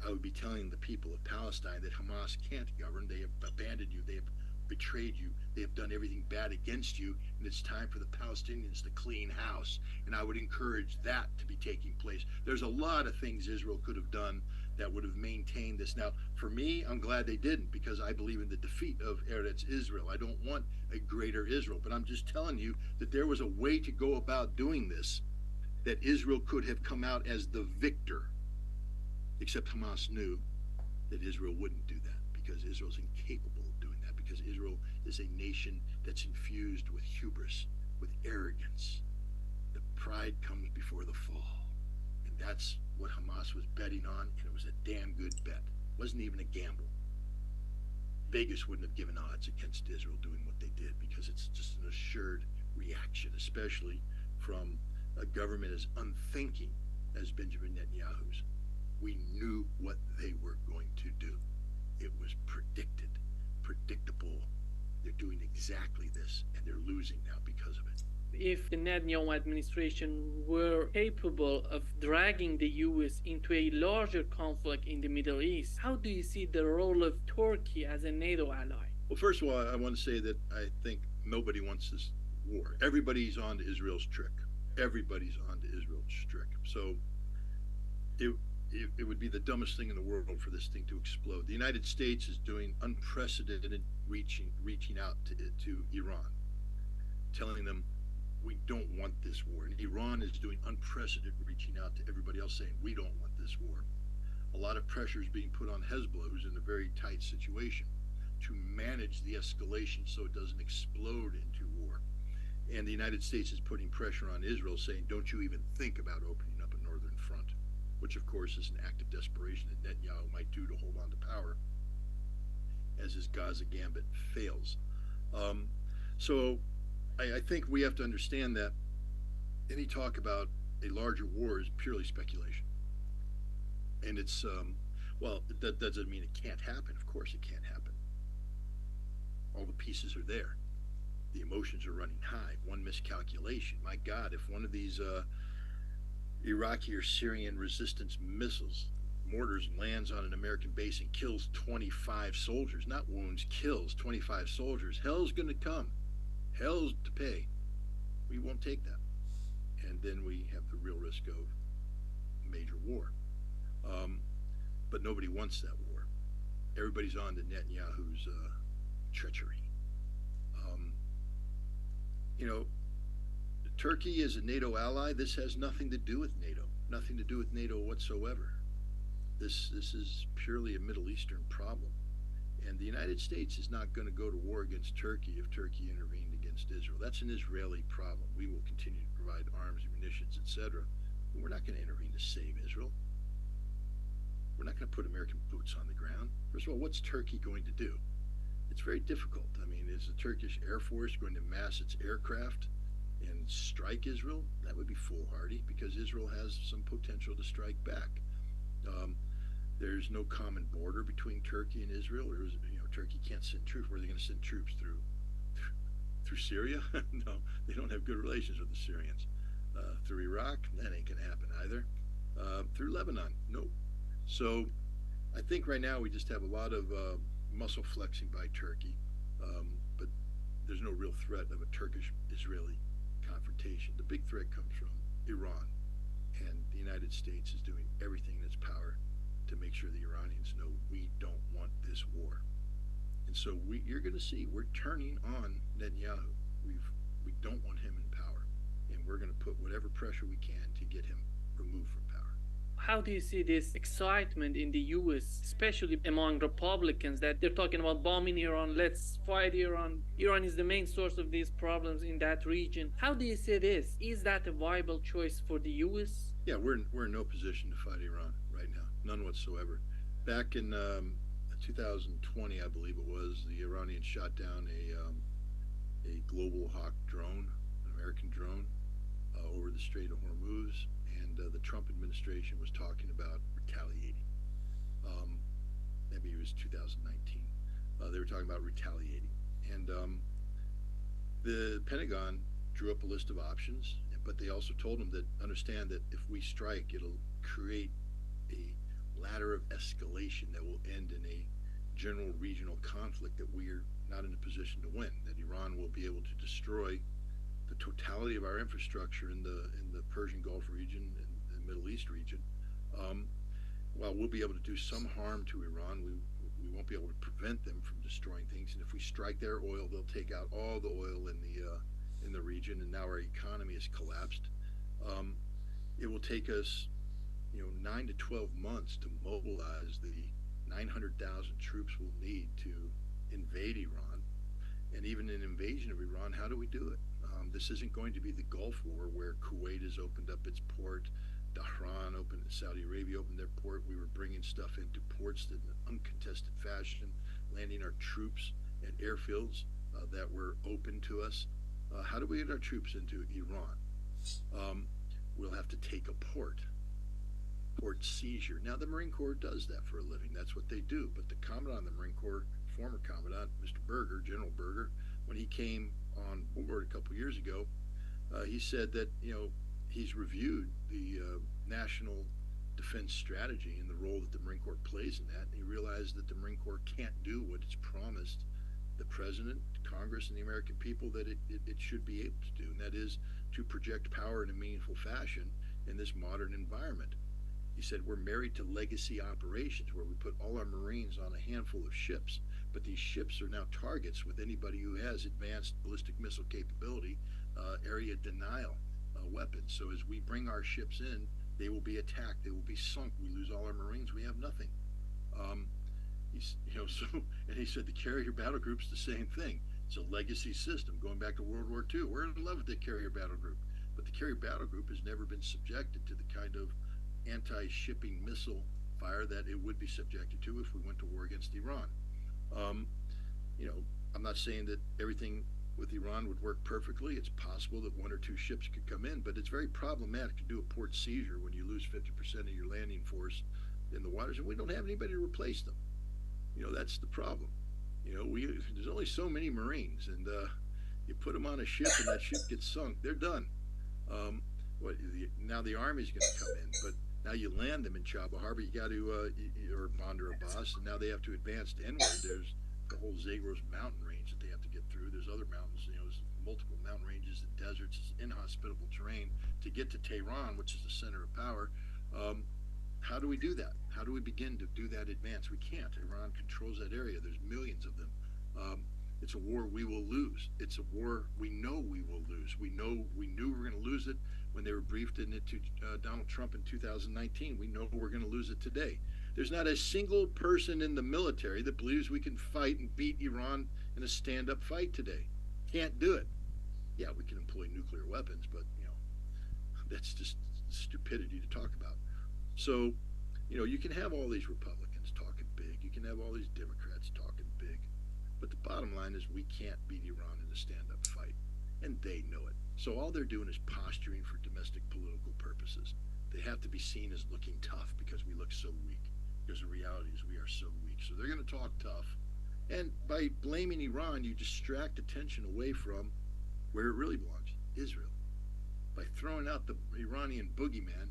I would be telling the people of Palestine that Hamas can't govern. They have abandoned you. They have betrayed you. They have done everything bad against you. And it's time for the Palestinians to clean house. And I would encourage that to be taking place. There's a lot of things Israel could have done that would have maintained this. Now, for me, I'm glad they didn't, because I believe in the defeat of Eretz Israel. I don't want a greater Israel. But I'm just telling you that there was a way to go about doing this, that Israel could have come out as the victor. Except Hamas knew that Israel wouldn't do that, because Israel's incapable of doing that, because Israel is a nation that's infused with hubris, with arrogance. The pride comes before the fall. That's what Hamas was betting on, and it was a damn good bet. It wasn't even a gamble. Vegas wouldn't have given odds against Israel doing what they did because it's just an assured reaction, especially from a government as unthinking as Benjamin Netanyahu's. We knew what they were going to do. It was predicted, predictable. They're doing exactly this, and they're losing now because of it. If the Netanyahu administration were capable of dragging the US into a larger conflict in the Middle East, how do you see the role of Turkey as a NATO ally? Well, first of all, I want to say that I think nobody wants this war. Everybody's on to Israel's trick. Everybody's on to Israel's trick. So it would be the dumbest thing in the world for this thing to explode. The United States is doing unprecedented reaching out to Iran, telling them we don't want this war. And Iran is doing unprecedented reaching out to everybody else saying we don't want this war. A lot of pressure is being put on Hezbollah, who's in a very tight situation, to manage the escalation so it doesn't explode into war. And the United States is putting pressure on Israel saying, don't you even think about opening up a northern front, which of course is an act of desperation that Netanyahu might do to hold on to power as his Gaza gambit fails. So I think we have to understand that any talk about a larger war is purely speculation. And it's, well, that doesn't mean it can't happen. Of course it can't happen. All the pieces are there. The emotions are running high. One miscalculation. My God, if one of these Iraqi or Syrian resistance missiles, mortars, lands on an American base and kills 25 soldiers, not wounds, kills 25 soldiers, hell's going to come. Hell's to pay. We won't take that. And then we have the real risk of major war. But nobody wants that war. Everybody's on to Netanyahu's treachery. You know, Turkey is a NATO ally. This has nothing to do with NATO. Nothing to do with NATO whatsoever. This is purely a Middle Eastern problem. And the United States is not going to go to war against Turkey if Turkey intervened against Israel. That's an Israeli problem. We will continue to provide arms, munitions, etc. But we're not going to intervene to save Israel. We're not going to put American boots on the ground. First of all, what's Turkey going to do? It's very difficult. I mean, is the Turkish Air Force going to mass its aircraft and strike Israel? That would be foolhardy because Israel has some potential to strike back. There's no common border between Turkey and Israel. Turkey can't send troops. Where are they going to send troops through Syria? No, they don't have good relations with the Syrians. Through Iraq, that ain't going to happen either. Through Lebanon, nope. So I think right now we just have a lot of muscle flexing by Turkey, but there's no real threat of a Turkish-Israeli confrontation. The big threat comes from Iran, and the United States is doing everything in its power to make sure the Iranians know we don't want this war. And so you're going to see we're turning on Netanyahu. We don't want him in power, and we're going to put whatever pressure we can to get him removed from power. How do you see this excitement in the US, especially among Republicans, that they're talking about bombing Iran, let's fight Iran. Iran is the main source of these problems in that region. How do you see this? Is that a viable choice for the US? Yeah, we're in no position to fight Iran right now, none whatsoever. Back in 2020, I believe it was, the Iranians shot down a Global Hawk drone, an American drone, over the Strait of Hormuz. The Trump administration was talking about retaliating. Maybe it was 2019. They were talking about retaliating. And the Pentagon drew up a list of options, but they also told them that understand that if we strike, it'll create a ladder of escalation that will end in a general regional conflict that we're not in a position to win, that Iran will be able to destroy the totality of our infrastructure in the Persian Gulf region and the Middle East region. While we'll be able to do some harm to Iran, we won't be able to prevent them from destroying things. And if we strike their oil, they'll take out all the oil in the region. And now our economy has collapsed. It will take us, 9 to 12 months to mobilize the 900,000 troops we'll need to invade Iran. And even an invasion of Iran, how do we do it? This isn't going to be the Gulf War where Kuwait has opened up its port, Dhahran opened, Saudi Arabia opened their port. We were bringing stuff into ports in an uncontested fashion, landing our troops at airfields that were open to us. How do we get our troops into Iran? We'll have to take a port seizure. Now, the Marine Corps does that for a living. That's what they do. But the Commandant of the Marine Corps, former Commandant, Mr. Berger, General Berger, when he came on board a couple years ago, he said that, he's reviewed the national defense strategy and the role that the Marine Corps plays in that. And he realized that the Marine Corps can't do what it's promised the President, Congress, and the American people that it should be able to do, and that is to project power in a meaningful fashion in this modern environment. He said, we're married to legacy operations where we put all our Marines on a handful of ships, but these ships are now targets with anybody who has advanced ballistic missile capability, area denial weapons. So as we bring our ships in, they will be attacked, they will be sunk, we lose all our Marines, we have nothing. And he said the carrier battle group's the same thing. It's a legacy system going back to World War II. We're in love with the carrier battle group, but the carrier battle group has never been subjected to the kind of anti-shipping missile fire that it would be subjected to if we went to war against Iran. I'm not saying that everything with Iran would work perfectly. It's possible that one or two ships could come in, but it's very problematic to do a port seizure when you lose 50% of your landing force in the waters, and we don't have anybody to replace them. That's the problem. There's only so many Marines, and you put them on a ship and that ship gets sunk, they're done. Now the Army's going to come in, but now you land them in Chaba Harbor, you got to, or Bandar Abbas, and now they have to advance to N-word. There's the whole Zagros mountain range that they have to get through. There's other mountains, there's multiple mountain ranges and deserts, it's inhospitable terrain to get to Tehran, which is the center of power. How do we do that? How do we begin to do that advance? We can't. Iran controls that area. There's millions of them. It's a war we will lose. It's a war we know we will lose. We knew we were going to lose it when they were briefed in it to Donald Trump in 2019. We know we're going to lose it today. There's not a single person in the military that believes we can fight and beat Iran in a stand-up fight today. Can't do it. Yeah, we can employ nuclear weapons, but that's just stupidity to talk about. So, you can have all these Republicans talking big. You can have all these Democrats talking big. But the bottom line is we can't beat Iran in a stand-up fight. And they know it. So all they're doing is posturing for domestic political purposes. They have to be seen as looking tough because we look so weak. Because the reality is we are so weak. So they're going to talk tough. And by blaming Iran, you distract attention away from where it really belongs, Israel. By throwing out the Iranian boogeyman,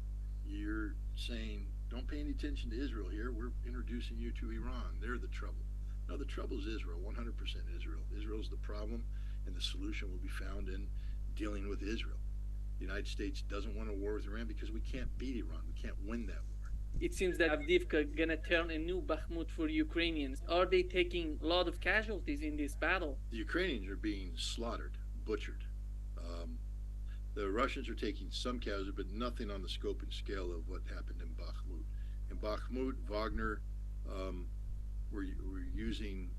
you're saying, don't pay any attention to Israel here. We're introducing you to Iran. They're the trouble. No, the trouble is Israel, 100% Israel. Israel's the problem, and the solution will be found in dealing with Israel. The United States doesn't want a war with Iran because we can't beat Iran. We can't win that war. It seems that Avdiivka gonna turn a new Bakhmut for Ukrainians. Are they taking a lot of casualties in this battle? The Ukrainians are being slaughtered, butchered. The Russians are taking some casualties, but nothing on the scope and scale of what happened in Bakhmut. In Bakhmut, Wagner were using,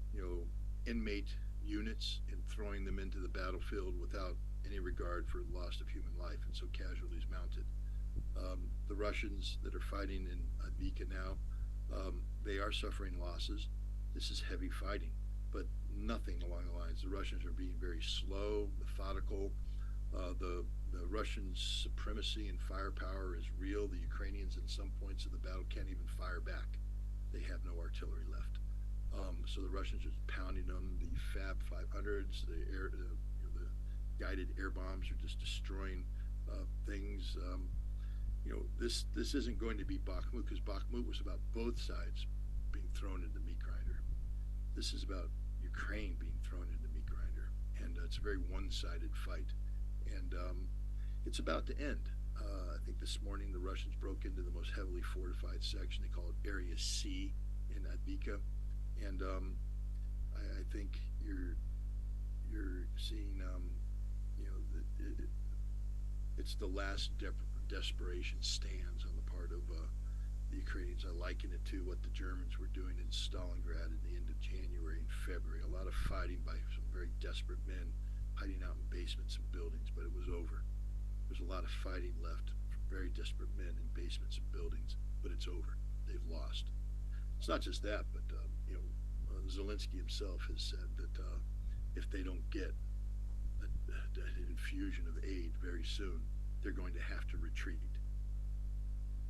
inmate units and throwing them into the battlefield without any regard for the loss of human life, and so casualties mounted. The Russians that are fighting in Avdiivka now, they are suffering losses. This is heavy fighting, but nothing along the lines. The Russians are being very slow, methodical. The Russian supremacy and firepower is real. The Ukrainians in some points of the battle can't even fire back. They have no artillery left. So the Russians are pounding them. The Fab 500s, the guided air bombs are just destroying things. This isn't going to be Bakhmut, because Bakhmut was about both sides being thrown into the meat grinder. This is about Ukraine being thrown into the meat grinder, and it's a very one-sided fight. And it's about to end. I think this morning the Russians broke into the most heavily fortified section. They call it Area C in Avdiivka, and I think you're seeing it's the last desperation stands on the part of the Ukrainians. I liken it to what the Germans were doing in Stalingrad at the end of January and February. A lot of fighting by some very desperate men hiding out in basements and buildings, but it was over. There's a lot of fighting left very desperate men in basements of buildings, but it's over. They've lost. It's not just that, but Zelensky himself has said that if they don't get an infusion of aid very soon, they're going to have to retreat.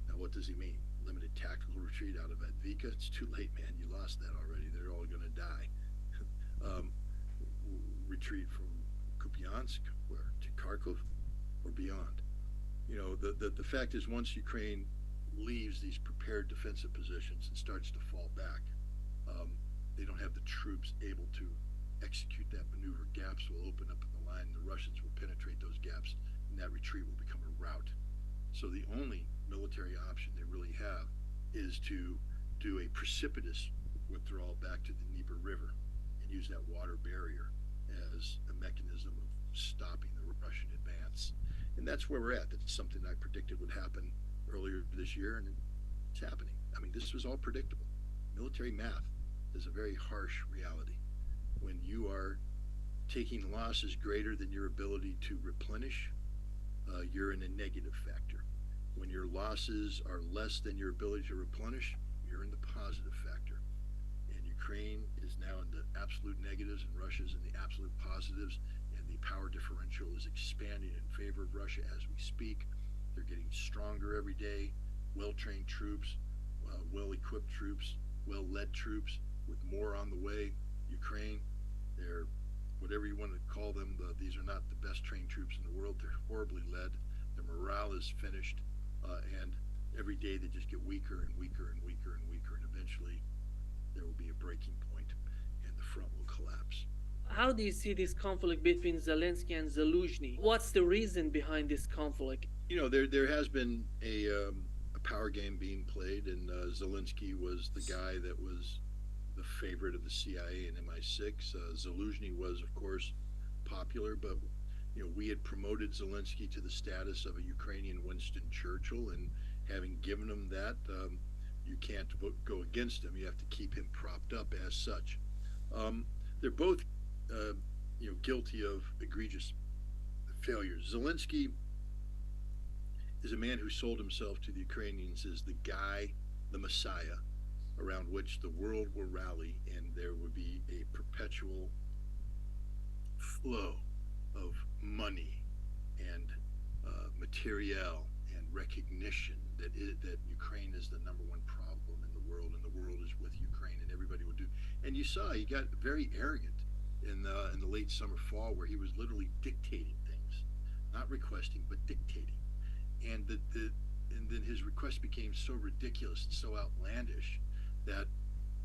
Now, what does he mean? Limited tactical retreat out of Advika? It's too late, man. You lost that already. They're all going to die. Retreat from Kupiansk to Kharkov or beyond. The fact is, once Ukraine leaves these prepared defensive positions and starts to fall back, they don't have the troops able to execute that maneuver. Gaps will open up in the line, and the Russians will penetrate those gaps, and that retreat will become a rout. So the only military option they really have is to do a precipitous withdrawal back to the Dnieper River and use that water barrier as a mechanism of stopping the Russian advance. And that's where we're at. That's something I predicted would happen earlier this year, and it's happening. I mean, this was all predictable. Military math is a very harsh reality. When you are taking losses greater than your ability to replenish, you're in a negative factor. When your losses are less than your ability to replenish, you're in the positive factor. And Ukraine is now in the absolute negatives, and Russia's in the absolute positives, and the power differential is expanding in favor of Russia as we speak. They're getting stronger every day, well-trained troops, well-equipped troops, well-led troops, with more on the way. Ukraine, they're, whatever you want to call them, these are not the best trained troops in the world. They're horribly led. Their morale is finished, and every day they just get weaker and weaker and weaker and weaker, and eventually there will be a breaking point and the front will collapse. How do you see this conflict between Zelensky and Zelensky? What's the reason behind this conflict? There has been a power game being played, and Zelensky was the guy that was the favorite of the CIA and MI6. Zelensky was, of course, popular, but we had promoted Zelensky to the status of a Ukrainian Winston Churchill, and having given him that, you can't go against him. You have to keep him propped up as such. They're both, guilty of egregious failures. Zelensky is a man who sold himself to the Ukrainians as the guy, the Messiah, around which the world will rally, and there would be a perpetual flow of money and materiel and recognition that Ukraine is the number one problem in the world, and the world is with Ukraine, and everybody will do. And you saw he got very arrogant in the late summer fall, where he was literally dictating things, not requesting but dictating, and and then his request became so ridiculous and so outlandish that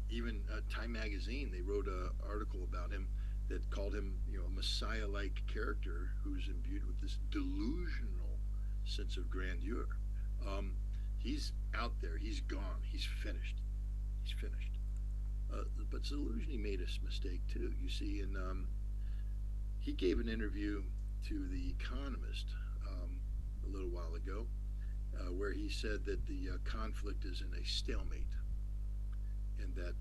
even Time magazine, they wrote an article about him that called him, a Messiah-like character who's imbued with this delusional sense of grandeur. He's out there. He's gone. He's finished. He's finished. But Zelensky made a mistake too. You see, and he gave an interview to The Economist a little while ago, where he said that the conflict is in a stalemate, and that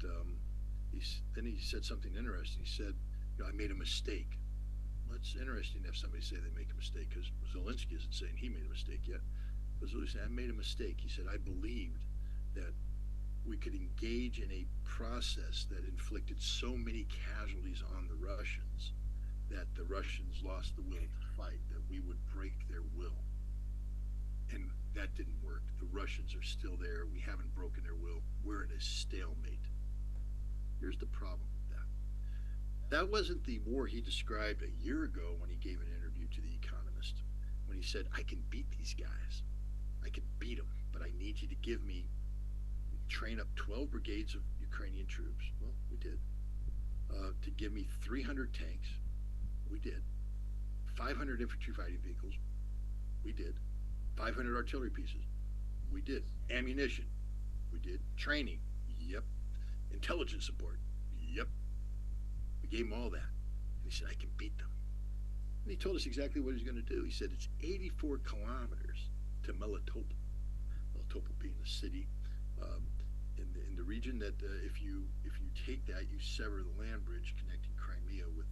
then he said something interesting. He said, I made a mistake. Well, it's interesting to have somebody say they make a mistake, because Zelensky isn't saying he made a mistake yet. But Zelensky said, I made a mistake. He said, I believed that we could engage in a process that inflicted so many casualties on the Russians that the Russians lost the will to fight, that we would break their will. And that didn't work. The Russians are still there. We haven't broken their will. We're in a stalemate. Here's the problem with that. That wasn't the war he described a year ago when he gave an interview to The Economist, when he said, I can beat these guys. I can beat them, but I need you to train up 12 brigades of Ukrainian troops. Well, we did. To give me 300 tanks. We did. 500 infantry fighting vehicles. We did. 500 artillery pieces. We did. Ammunition. We did. Training. Yep. Intelligence support. Yep. We gave him all that. And he said, I can beat them. And he told us exactly what he's going to do. He said it's 84 kilometers to Melitopol. Melitopol being a city in the region that if you take that, you sever the land bridge connecting Crimea with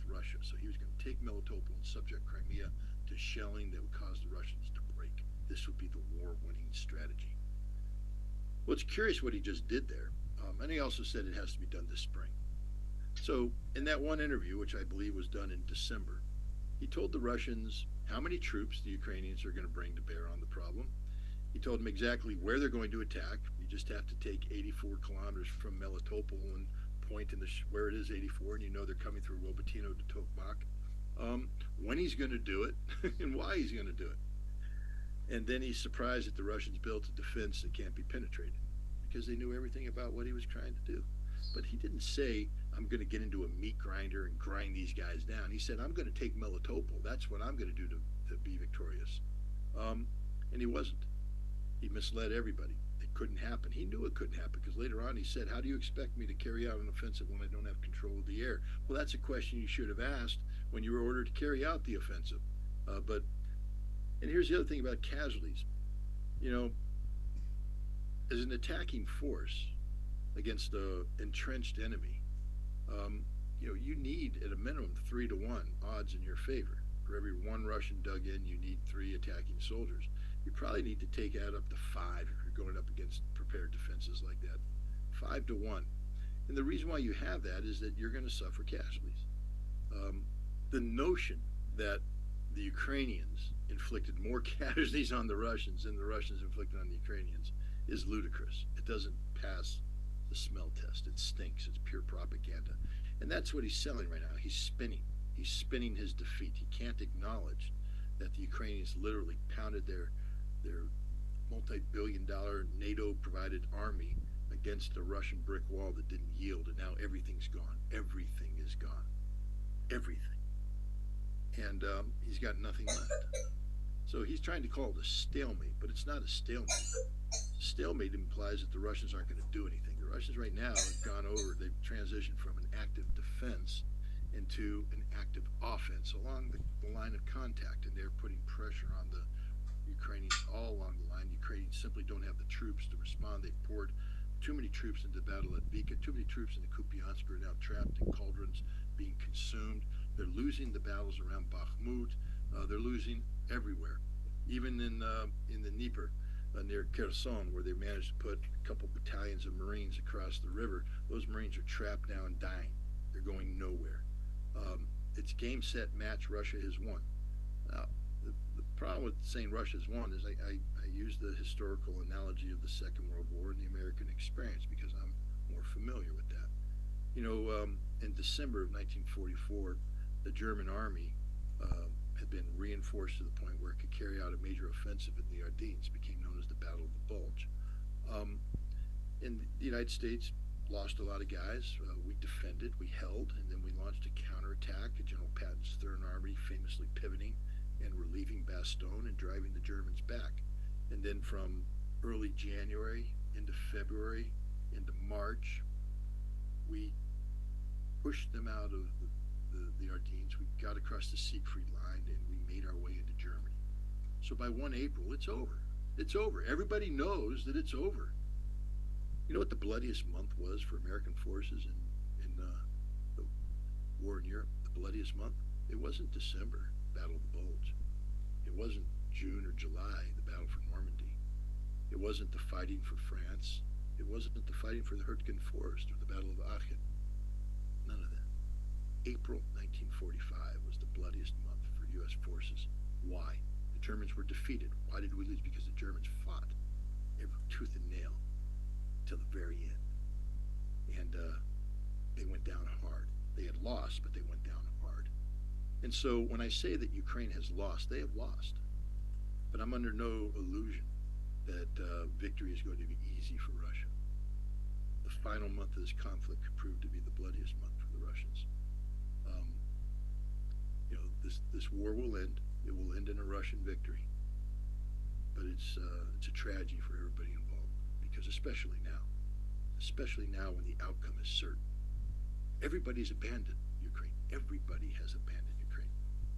Russia. So he was going to take Melitopol and subject Crimea to shelling that would cause the Russians to break. this would be the war-winning strategy. Well, it's curious what he just did there. And he also said it has to be done this spring. So in that one interview, which I believe was done in December, he told the Russians how many troops the Ukrainians are going to bring to bear on the problem. He told them exactly where they're going to attack. You just have to take 84 kilometers from Melitopol and point in where it is 84, and you know they're coming through Robotyno to Tokmak. When he's going to do it and why he's going to do it. And then he's surprised that the Russians built a defense that can't be penetrated because they knew everything about what he was trying to do. But he didn't say, I'm going to get into a meat grinder and grind these guys down. He said, I'm going to take Melitopol. That's what I'm going to do to be victorious. And he wasn't. He misled everybody. It couldn't happen. He knew it couldn't happen because later on he said, how do you expect me to carry out an offensive when I don't have control of the air? Well, that's a question you should have asked when you were ordered to carry out the offensive. And here's the other thing about casualties. You know, as an attacking force against an entrenched enemy, you need at a minimum 3-1 odds in your favor. For every one Russian dug in, you need 3 attacking soldiers. You probably need to take out up to 5 if you're going up against prepared defenses like that. 5-1. And the reason why you have that is that you're going to suffer casualties. The notion that the Ukrainians inflicted more casualties on the Russians than the Russians inflicted on the Ukrainians is ludicrous. It doesn't pass the smell test. It stinks. It's pure propaganda. And that's what he's selling right now. He's spinning. He's spinning his defeat. He can't acknowledge that the Ukrainians literally pounded their multi-billion-dollar NATO-provided army against a Russian brick wall that didn't yield, and now everything's gone. Everything is gone. Everything. And he's got nothing left. So he's trying to call it a stalemate, but it's not a stalemate. Stalemate implies that the Russians aren't going to do anything. The Russians right now have gone over, they've transitioned from an active defense into an active offense along the line of contact, and they're putting pressure on the Ukrainians all along the line. The Ukrainians simply don't have the troops to respond. They've poured too many troops into the battle at Vika, too many troops in the Kupiansk are now trapped in cauldrons, being consumed. They're losing the battles around Bakhmut. They're losing everywhere, even in the Dnieper near Kherson, where they managed to put a couple battalions of Marines across the river. Those Marines are trapped now and dying. They're going nowhere. It's game, set, match. Russia has won. Now, the problem with saying Russia has won is I use the historical analogy of the Second World War and the American experience because I'm more familiar with that. In December of 1944, the German army had been reinforced to the point where it could carry out a major offensive in the Ardennes. It became known as the Battle of the Bulge. And the United States lost a lot of guys. We defended, we held, and then we launched a counterattack. General Patton's Third Army famously pivoting and relieving Bastogne and driving the Germans back. And then from early January into February into March, we pushed them out of the Ardennes. We got across the Siegfried line and we made our way into Germany. So by 1 April, it's over. It's over. Everybody knows that it's over. You know what the bloodiest month was for American forces in the war in Europe? The bloodiest month? It wasn't December, Battle of the Bulge. It wasn't June or July, the Battle for Normandy. It wasn't the fighting for France. It wasn't the fighting for the Hurtgen Forest or the Battle of Aachen. None of that. April 1945 was the bloodiest month for U.S. forces. Why? The Germans were defeated. Why did we lose? Because the Germans fought every tooth and nail till the very end. And they went down hard. They had lost, but they went down hard. And so when I say that Ukraine has lost, they have lost. But I'm under no illusion that victory is going to be easy for Russia. The final month of this conflict could prove to be the bloodiest month for the Russians. This war will end. It will end in a Russian victory. But it's a tragedy for everybody involved, because especially now when the outcome is certain, everybody's abandoned Ukraine. Everybody has abandoned Ukraine.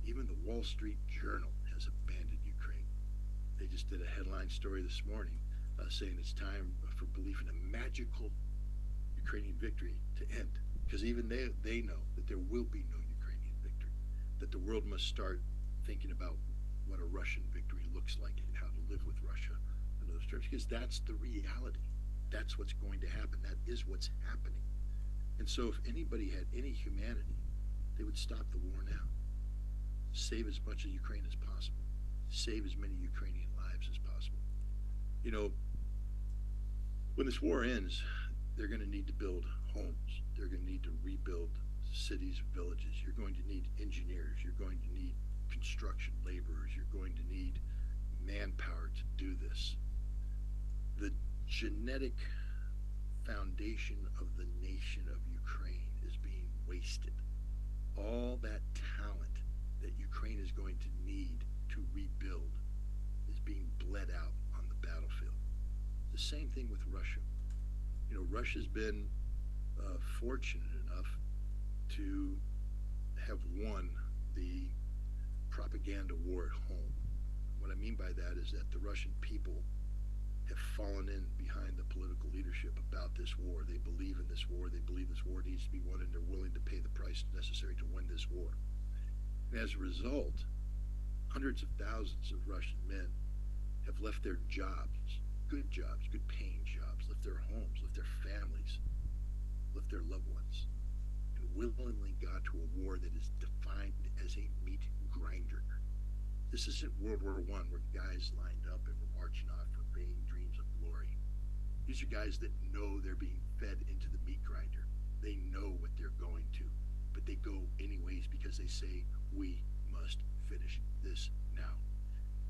Even the Wall Street Journal has abandoned Ukraine. They just did a headline story this morning saying it's time for belief in a magical Ukrainian victory to end, because even they know that there will be no Ukrainian victory, that the world must start thinking about what a Russian victory looks like and how to live with Russia in those terms, because that's the reality. That's what's going to happen. That is what's happening. And so if anybody had any humanity, they would stop the war now. Save as much of Ukraine as possible. Save as many Ukrainian lives as possible. You know, when this war ends, they're going to need to build homes. They're going to need to rebuild cities and villages. You're going to need engineers. You're going to need construction laborers. You're going to need manpower to do this. The genetic foundation of the nation of Ukraine is being wasted. All that talent that Ukraine is going to need to rebuild is being bled out on the battlefield. The same thing with Russia. You know, Russia's been fortunate enough to have won the propaganda war at home. What I mean by that is that the Russian people have fallen in behind the political leadership about this war. They believe in this war. They believe this war needs to be won, and they're willing to pay the price necessary to win this war. And as a result, hundreds of thousands of Russian men have left their jobs, good paying jobs, left their homes, left their families, left their loved ones, and willingly got to a war that is defined as a meat grinder. This isn't World War I where guys lined up and were marching off for vain dreams of glory. These are guys that know they're being fed into the meat grinder. They know what they're going to, but they go anyways because they say, we must finish this now.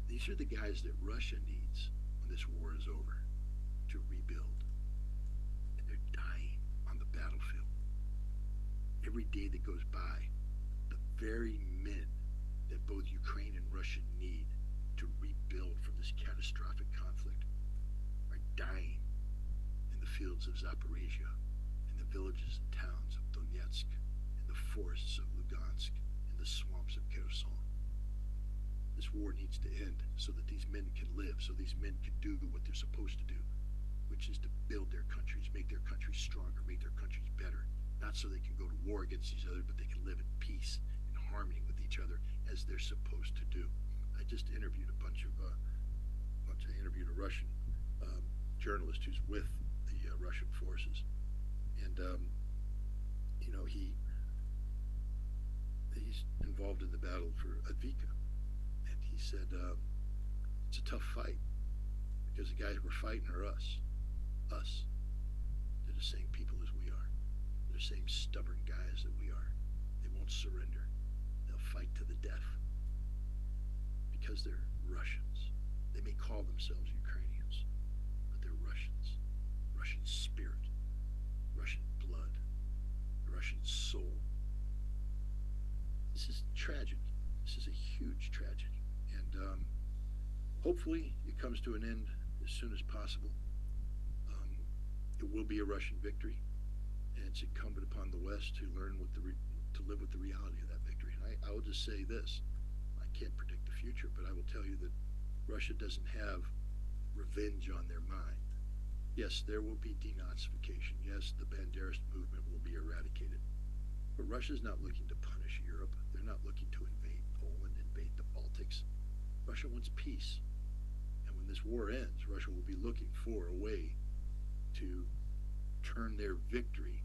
These are the guys that Russia needs when this war is over to rebuild. And they're dying on the battlefield. Every day that goes by, the very men that both Ukraine and Russia need to rebuild from this catastrophic conflict are dying in the fields of Zaporizhia, in the villages and towns of Donetsk, in the forests of Lugansk, in the swamps of Kherson. This war needs to end so that these men can live, so these men can do what they're supposed to do, which is to build their countries, make their countries stronger, make their countries better. Not so they can go to war against each other, but they can live in peace and harmony with each other as they're supposed to do. I just interviewed a Russian journalist who's with the Russian forces, and you know, he's involved in the battle for Advika, and he said it's a tough fight because the guys we're fighting are us. They're the same people as we are. They're the same stubborn guys that we are. They won't surrender. They'll fight to the death because they're Russians. They may call themselves Ukrainians, but they're Russians. Russian spirit, Russian blood, Russian soul. This is tragic. This is a huge tragedy. And hopefully it comes to an end as soon as possible. It will be a Russian victory, and it's incumbent upon the West to learn to live with the reality of that victory. And I will just say this: I can't predict the future, but I will tell you that Russia doesn't have revenge on their mind. Yes, there will be denazification. Yes, the Banderist movement will be eradicated. But Russia's not looking to punish Europe. They're not looking to invade Poland, invade the Baltics. Russia wants peace. And when this war ends, Russia will be looking for a way to turn their victory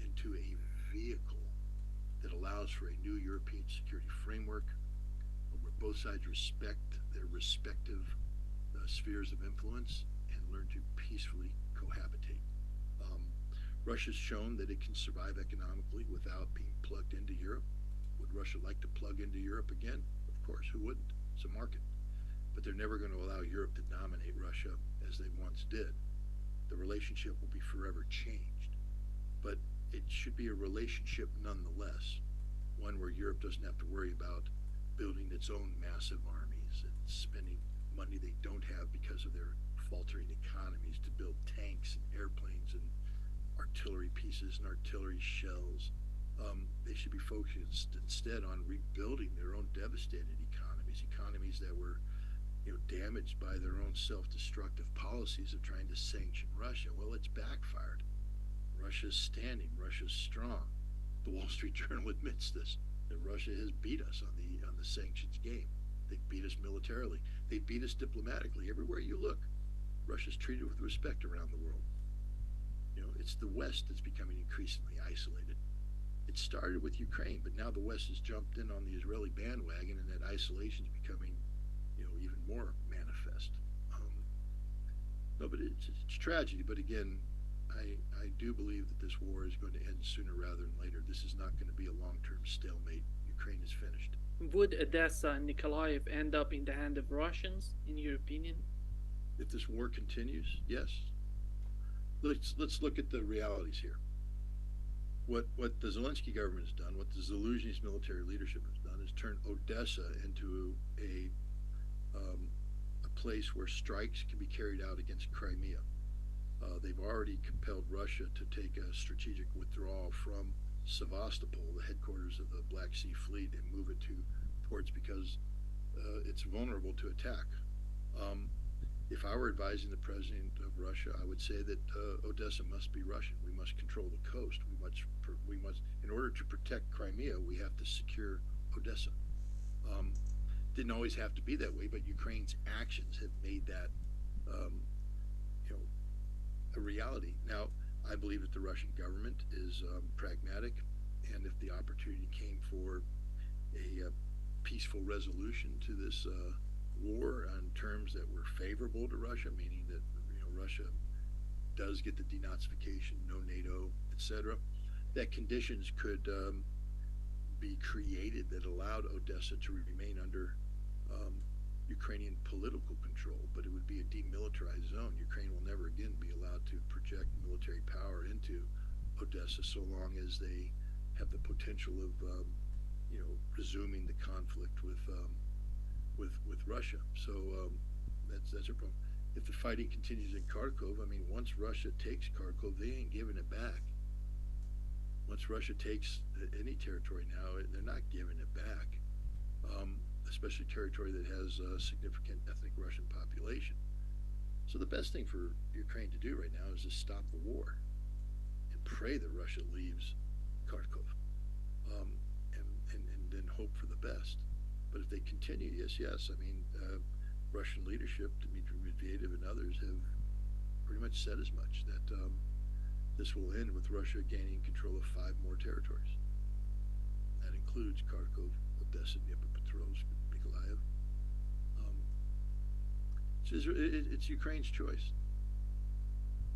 into a vehicle that allows for a new European security framework where both sides respect their respective spheres of influence and learn to peacefully cohabitate. Russia's shown that it can survive economically without being plugged into Europe. Would Russia like to plug into Europe again? Of course, who wouldn't? It's a market. But they're never going to allow Europe to dominate Russia as they once did. The relationship will be forever changed. But it should be a relationship nonetheless, one where Europe doesn't have to worry about building its own massive armies and spending money they don't have because of their faltering economies to build tanks and airplanes and artillery pieces and artillery shells. They should be focused instead on rebuilding their own devastated economies that were damaged by their own self-destructive policies of trying to sanction Russia. Well, it's backfired. Russia's standing. Russia's strong. The Wall Street Journal admits this, that Russia has beat us on the sanctions game. They beat us militarily. They beat us diplomatically. Everywhere you look, Russia's treated with respect around the world. You know, it's the West that's becoming increasingly isolated. It started with Ukraine, but now the West has jumped in on the Israeli bandwagon, and that isolation is becoming, you know, even more manifest. No, but it's tragedy. But again, I do believe that this war is going to end sooner rather than later. This is not going to be a long-term stalemate. Ukraine is finished. Would Odessa and Nikolaev end up in the hand of Russians, in your opinion? If this war continues, yes. Let's look at the realities here. What the Zelensky government has done, what the Zelensky's military leadership has done, is turn Odessa into a place where strikes can be carried out against Crimea. They've already compelled Russia to take a strategic withdrawal from Sevastopol, the headquarters of the Black Sea Fleet, and move it towards because it's vulnerable to attack. If I were advising the president of Russia, I would say that Odessa must be Russian. We must control the coast. We must, in order to protect Crimea, we have to secure Odessa. Didn't always have to be that way, but Ukraine's actions have made that, you know, a reality. Now, I believe that the Russian government is pragmatic, and if the opportunity came for a peaceful resolution to this war on terms that were favorable to Russia, meaning that, you know, Russia does get the denazification, no NATO, etc., that conditions could be created that allowed Odessa to remain under Ukrainian political control, but it would be a demilitarized zone. Ukraine will never again be allowed to project military power into Odessa so long as they have the potential of, you know, resuming the conflict with Russia. So that's a problem. If the fighting continues in Kharkov, I mean, once Russia takes Kharkov, they ain't giving it back. Once Russia takes any territory now, they're not giving it back, especially territory that has a significant ethnic Russian population. So the best thing for Ukraine to do right now is to stop the war and pray that Russia leaves Kharkov, and then hope for the best. But if they continue, yes. I mean, Russian leadership, Dmitry Medvedev and others, have pretty much said as much, that this will end with Russia gaining control of 5 more territories. That includes Kharkov, Odessa, Dnipropetrovsk, Mykolaiv. It's Ukraine's choice.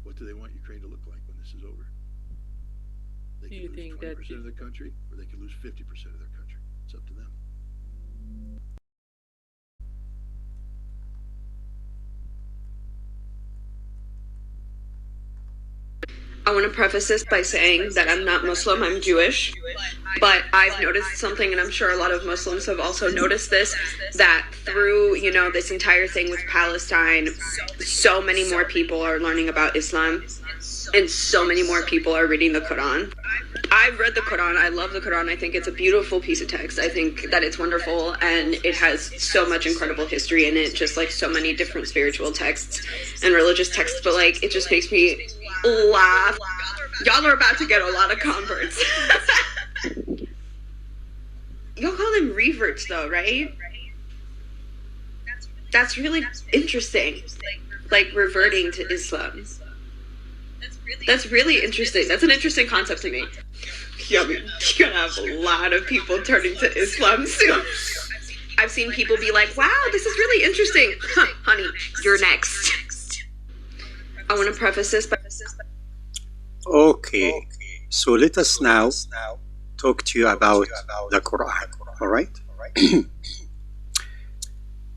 What do they want Ukraine to look like when this is over? They can lose 20% of their country, or they can lose 50% of their country. It's up to them. I want to preface this by saying that I'm not Muslim, I'm Jewish, but I've noticed something, and I'm sure a lot of Muslims have also noticed this, that through, you know, this entire thing with Palestine, so many more people are learning about Islam, and so many more people are reading the Quran. I've read the Quran. I love the Quran. I think it's a beautiful piece of text. I think that it's wonderful, and it has so much incredible history in it, just like so many different spiritual texts and religious texts, but like it just makes me laugh. Y'all are about to get a lot of converts. Y'all call them reverts though, right? That's really interesting. Like reverting to Islam. That's really interesting. That's an interesting concept to me. Yeah, I mean, you're gonna have a lot of people turning to Islam soon. I've seen people be like, wow, this is really interesting. Huh, honey, you're next. I want to preface this by... Okay, so let us now talk to you about the Quran, all right?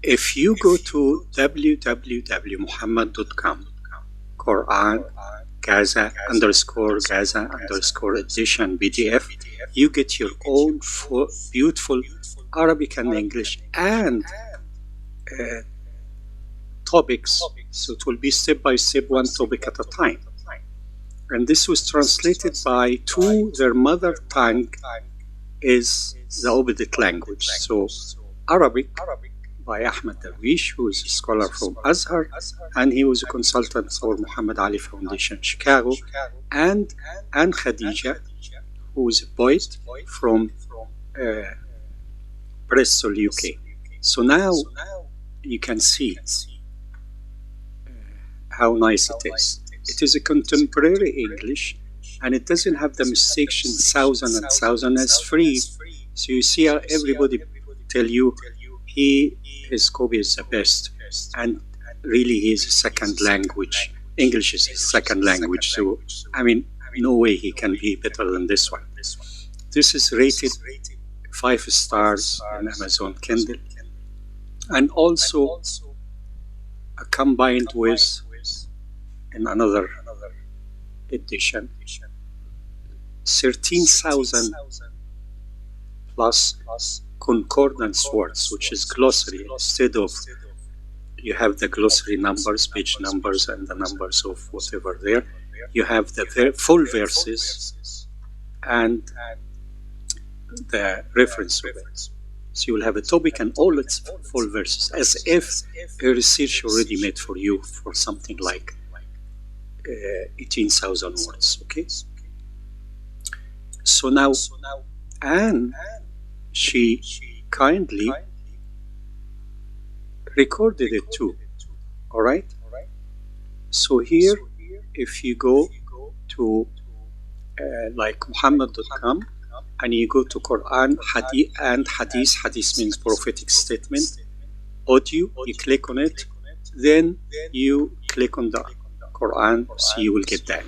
If you go to www.muhammad.com, Quran, Gaza _ edition PDF, you get your own beautiful Arabic and English and topics. So it will be step by step, one topic at a time. And this was translated by two, their mother tongue is the Obbedit language. So Arabic by Ahmed Darwish, who is a scholar from Azhar, and he was a consultant for Muhammad Ali Foundation in Chicago, and Khadija, who is a poet from Bristol, UK. So now you can see how nice it is. It is a contemporary English, and it doesn't have the mistakes thousand and thousand as free. So you see how everybody tell you his copy is the best, and really he is a second language. English is his second language, so I mean, no way he can be better than this one. This is rated 5 stars on Amazon Kindle, and also combined with in another edition 13,000 plus concordance words, which is glossary. Instead of you have the glossary numbers, page numbers, and the numbers of whatever there, you have the full verses and the reference of it. So you will have a topic and all its full verses, as if a research already made for you for something like 18,000 words. Okay. So now, Anne, she kindly recorded it too. All right. So here, if you go to like Muhammad.com and you go to Quran, Hadith, and Hadith, Hadith means prophetic statement, audio, you click on it, then you click on the Quran, so you will get that.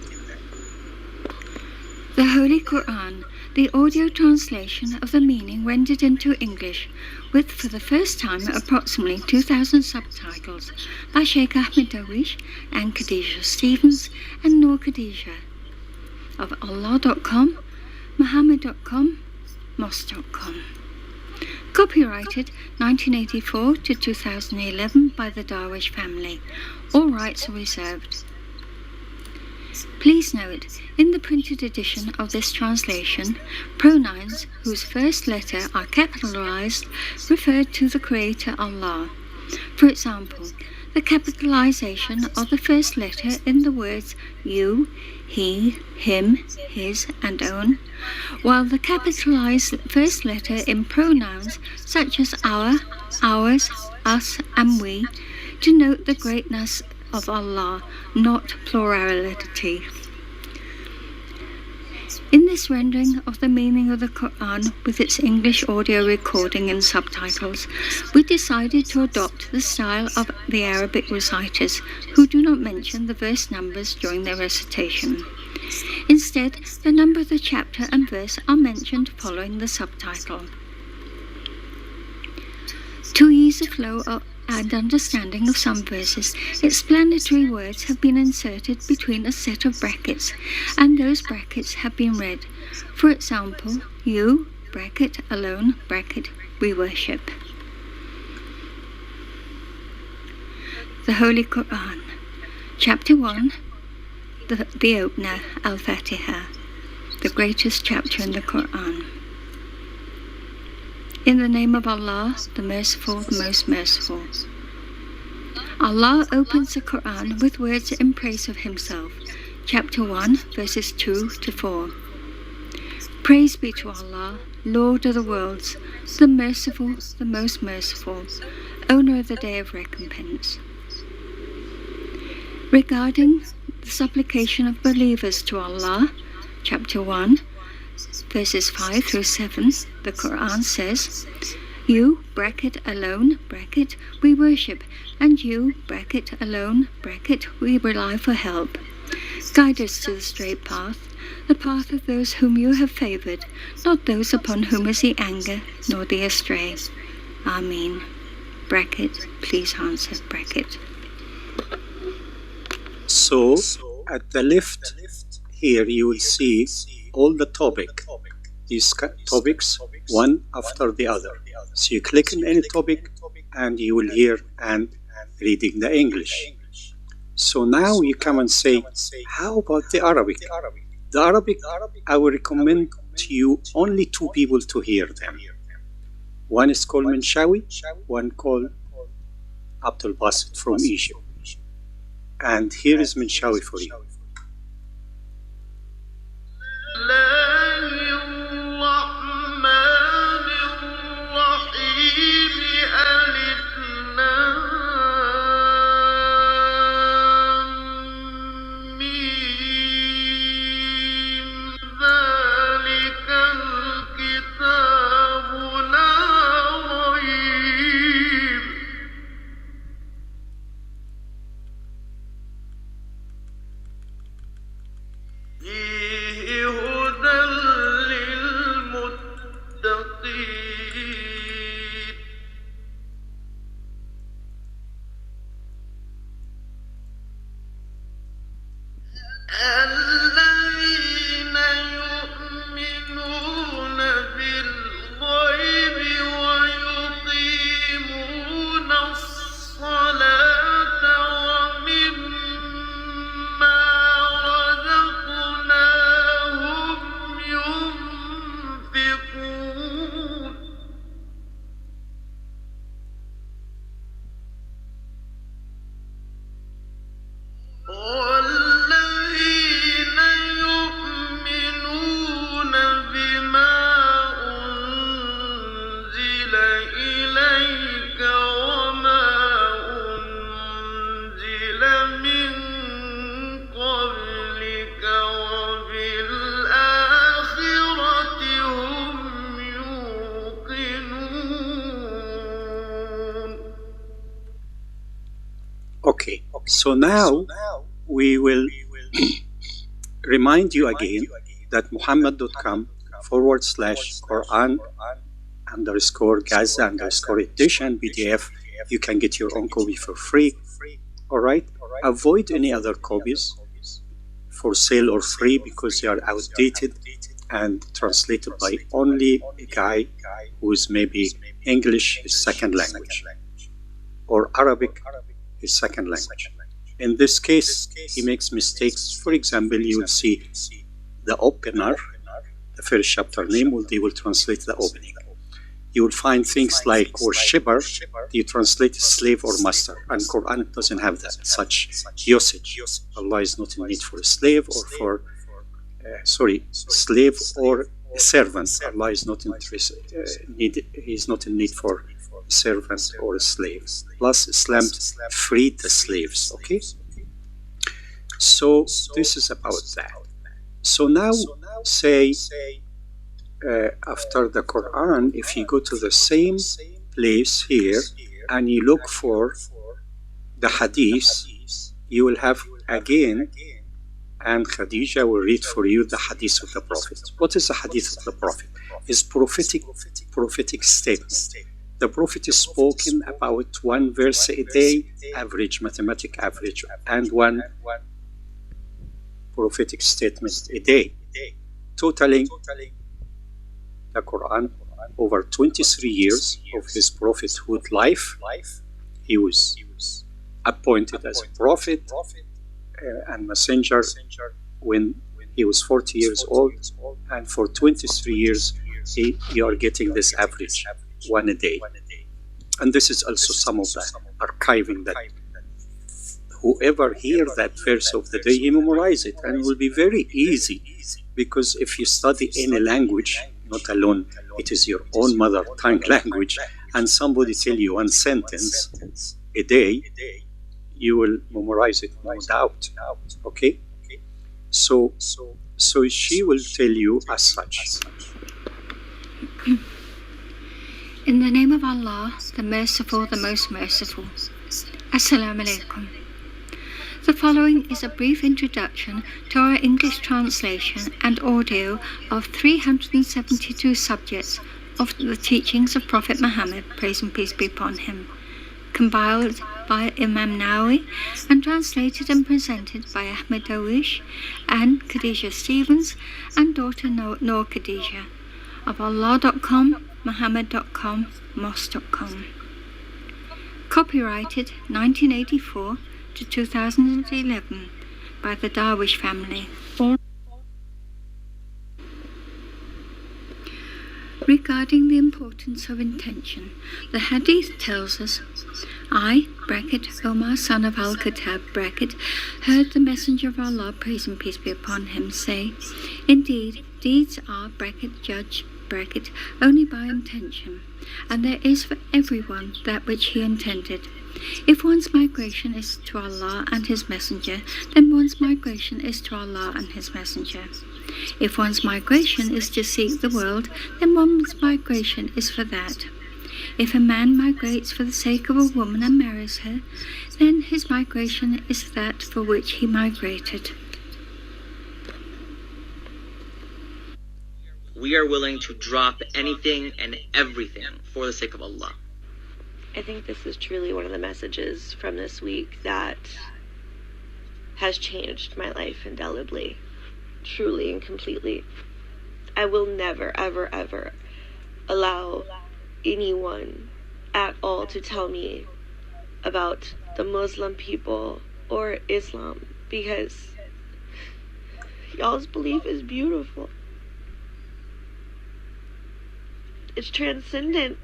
The Holy Quran, the audio translation of the meaning rendered into English, with for the first time approximately 2,000 subtitles by Sheikh Ahmed Darwish and Khadija Stevens and Noor Khadija of Allah.com, Muhammad.com, Mosque.com. Copyrighted 1984 to 2011 by the Darwish family. All rights are reserved. Please note, in the printed edition of this translation, pronouns whose first letter are capitalized refer to the Creator Allah. For example, the capitalization of the first letter in the words you, he, him, his, and own, while the capitalized first letter in pronouns such as our, ours, us, and we denote the greatness of Allah, not plurality. In this rendering of the meaning of the Quran with its English audio recording and subtitles, we decided to adopt the style of the Arabic reciters, who do not mention the verse numbers during their recitation. Instead, the number of the chapter and verse are mentioned following the subtitle. To ease the flow and understanding of some verses, explanatory words have been inserted between a set of brackets, and those brackets have been read. For example, you, bracket, alone, bracket, we worship. The Holy Quran. Chapter 1, the opener, Al-Fatiha, the greatest chapter in the Quran. In the name of Allah, the Merciful, the Most Merciful. Allah opens the Quran with words in praise of Himself. Chapter 1, verses 2 to 4. Praise be to Allah, Lord of the worlds, the Merciful, the Most Merciful, owner of the Day of Recompense. Regarding the supplication of believers to Allah, Chapter 1, verses 5 through 7, the Quran says, you, bracket, alone, bracket, we worship, and you, bracket, alone, bracket, we rely for help. Guide us to the straight path, the path of those whom you have favored, not those upon whom is the anger, nor the astray. Ameen. Bracket, please answer, bracket. So, at the left here you will see all the these topics, one after the other. So you click on any topic and you will hear and reading the English. So now you come and say, how about the Arabic? The Arabic, I will recommend to you only 2 people to hear them. One is called Minshawi, one called Abdul Basit from Egypt. And here is Minshawi for you. الرحمن الرحيم Okay, so now we will remind you again that muhammad.com/Quran _Gaza _edition PDF. You can get your own copy for free. All right. Avoid any other copies for sale or free because they are outdated and translated by only a guy who is maybe English his second language or Arabic his second language. In this case, he makes mistakes. For example, you will see the opener, the first chapter name, they will translate the opening. You will find things like worshipper, you translate slave or master, and Quran doesn't have that such usage. Allah is not in need for a slave or for slave or a servant. Allah is not He's not in need for a servant or a slave. Plus, Islam freed the slaves. Okay, so this is about that. So now, say. After the Quran, if you go to the same place here and you look for the hadith, you will have again, and Khadija will read for you the hadith of the Prophet. What is the hadith of the Prophet? It's prophetic statement. The Prophet is spoken about one verse a day, mathematic average, and one prophetic statement a day, totaling the Quran over 23 years of his prophethood life. He was appointed as a prophet and messenger when he was 40 years old, and for 23 years you are getting this average, one a day. And this is also some of the archiving that whoever hears that verse of the day, he memorize it, and it will be very easy, because if you study any language, not alone, it is your own mother tongue language, and somebody tell you one sentence a day, you will memorize it, no doubt. Okay? So she will tell you as such. In the name of Allah, the Merciful, the Most Merciful. Assalamu alaikum. The following is a brief introduction to our English translation and audio of 372 subjects of the teachings of Prophet Muhammad, praise and peace be upon him, compiled by Imam Nawawi and translated and presented by Ahmed Dawish and Khadija Stevens and daughter Noor Khadija of Allah.com, Muhammad.com, Mos.com. Copyrighted 1984 to 2011 by the Darwish family. Regarding the importance of intention, the hadith tells us, I, Omar, son of Al-Khattab, heard the Messenger of Allah, praise and peace be upon him, say, indeed, deeds are, judge, only by intention, and there is for everyone that which he intended. If one's migration is to Allah and His Messenger, then one's migration is to Allah and His Messenger. If one's migration is to seek the world, then one's migration is for that. If a man migrates for the sake of a woman and marries her, then his migration is that for which he migrated. We are willing to drop anything and everything for the sake of Allah. I think this is truly one of the messages from this week that has changed my life indelibly, truly and completely. I will never, ever, ever allow anyone at all to tell me about the Muslim people or Islam, because y'all's belief is beautiful. It's transcendent.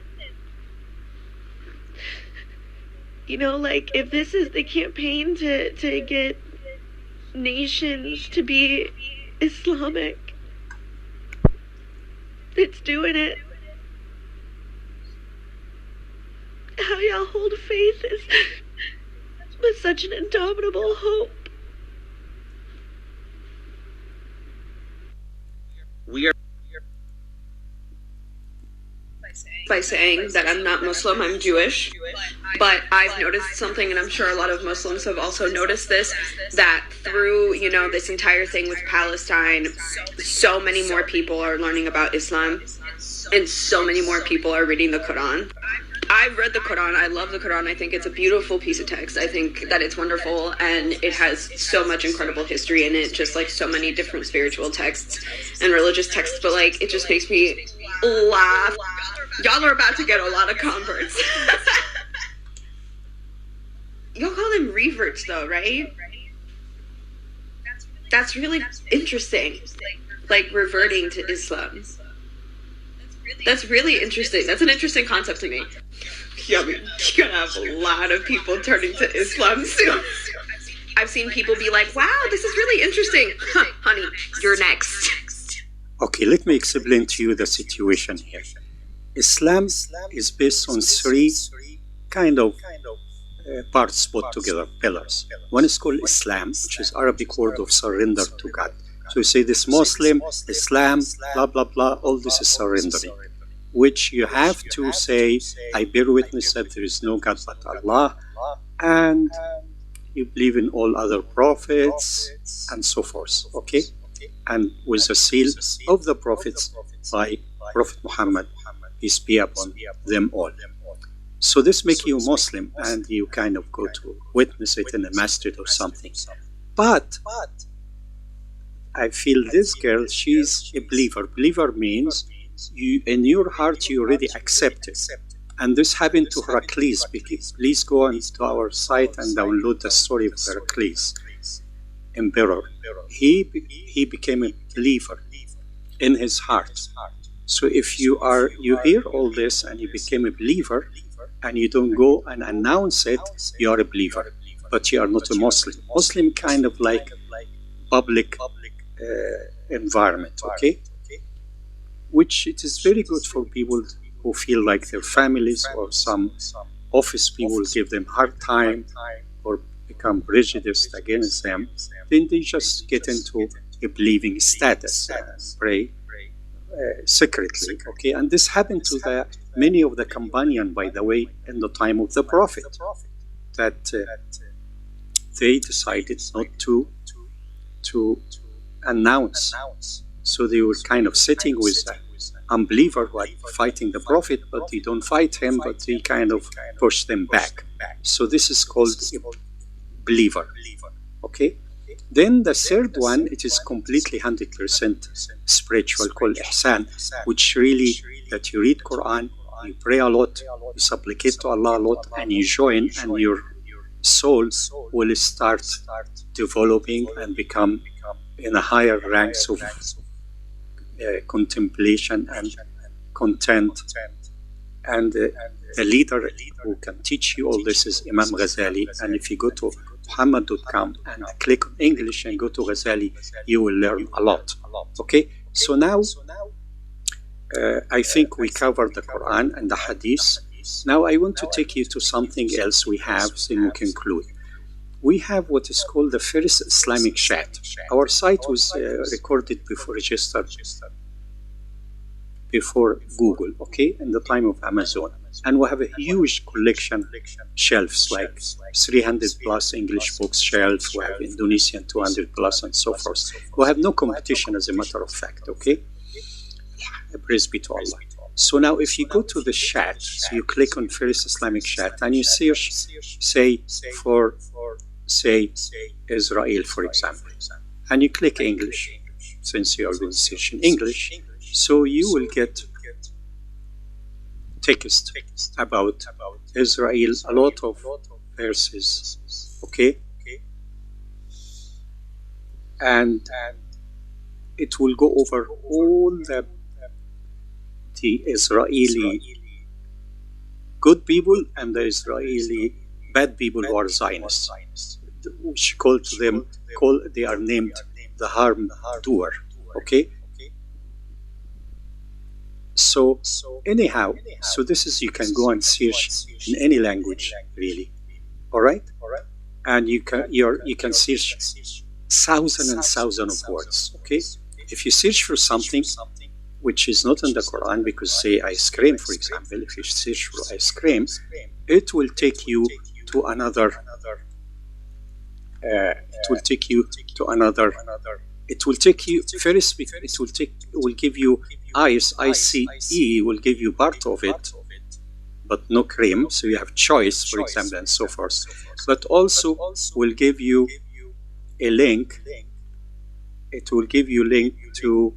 You know, like, if this is the campaign to get nations to be Islamic, it's doing it. How y'all hold faith is with such an indomitable hope. We are by saying by saying that I'm not Muslim, I'm Jewish. But I've noticed something, and I'm sure a lot of Muslims have also noticed this, that through, you know, this entire thing with Palestine, so many more people are learning about Islam, and so many more people are reading the Quran. I've read the Quran. I love the Quran. I think it's a beautiful piece of text. I think that it's wonderful, and it has so much incredible history in it, just like so many different spiritual texts and religious texts. But like, it just makes me laugh. Y'all are about to get a lot of converts. Y'all call them reverts, though, right? That's really interesting. Like reverting to Islam. That's really interesting. That's an interesting concept to me. Yeah, you're gonna have a lot of people turning to Islam soon. I've seen people be like, wow, this is really interesting. Huh, honey, you're next. Okay, let me explain to you the situation here. Islam is based on three kind of parts put together, pillars. One is called Islam, which is Arabic word of surrender to God. So you say this Muslim, Islam, blah, blah, blah, all this is surrendering, which you have to say, I bear witness that there is no God but Allah, and you believe in all other prophets, and so forth, okay? And with the seal of the prophets by Prophet Muhammad, peace be upon them all. So this makes you Muslim, and you kind of go to witness it in a masjid or something. But I feel this girl, she's a believer. Believer means you, in your heart, you already accept it. And this happened to Heracles. Please go onto our site and download the story of Heracles, emperor. He became a believer in his heart. So if you hear all this and you became a believer, and you don't go and announce it, you are a believer, but you are not a Muslim. Muslim kind of like public environment, okay? Which it is very good for people who feel like their families or some office people give them hard time or become prejudiced against them. Then they just get into a believing status and pray secretly, okay? And this happened to many of the companions, by the way, in the time of the Prophet, that they decided not to announce. So they were kind of sitting with the unbeliever who are fighting the Prophet, but they don't fight him, but they kind of push them back. So this is called a believer, okay? Then the third one, it is completely 100% spiritual, called ihsan, which really that you read Quran, you pray a lot, you supplicate to Allah a lot, and you join, and your soul will start developing and become in a higher ranks of contemplation and content. And the leader who can teach you all this is Imam Ghazali. And if you go to Muhammad.com and click on English and go to Ghazali, you will learn a lot. Okay, so now I think we covered the Quran and the Hadith. Now I want to take you to something else we have, then we conclude. We have what is called the first Islamic chat. Our site was recorded before registered before Google, okay, in the time of Amazon. And we have a huge collection, shelves, like 300 plus English books shelves, we have Indonesian 200 plus, and so forth. We have no competition, as a matter of fact, okay? Praise be to Allah. So now if you go to the chat, so you click on first Islamic chat, and you search, say, for, say, Israel, for example, and you click English, since you are going to search in English, so you will get text about Israel, a lot of verses, okay? And it will go over all the Israeli good people and the Israeli bad people who are Zionists, which they are named the harm doer, okay? So anyhow, so this is, you can go and search in any language, really, all right? And you can search thousands and thousands of words, okay? If you search for something, which is not in the Quran, because say ice cream, for example, if you search for ice cream, it will take you to another. It will take you first. It will give you ice. ICE will give you part of it, but no cream. So you have choice, for example, and so forth. But also will give you a link. It will give you link to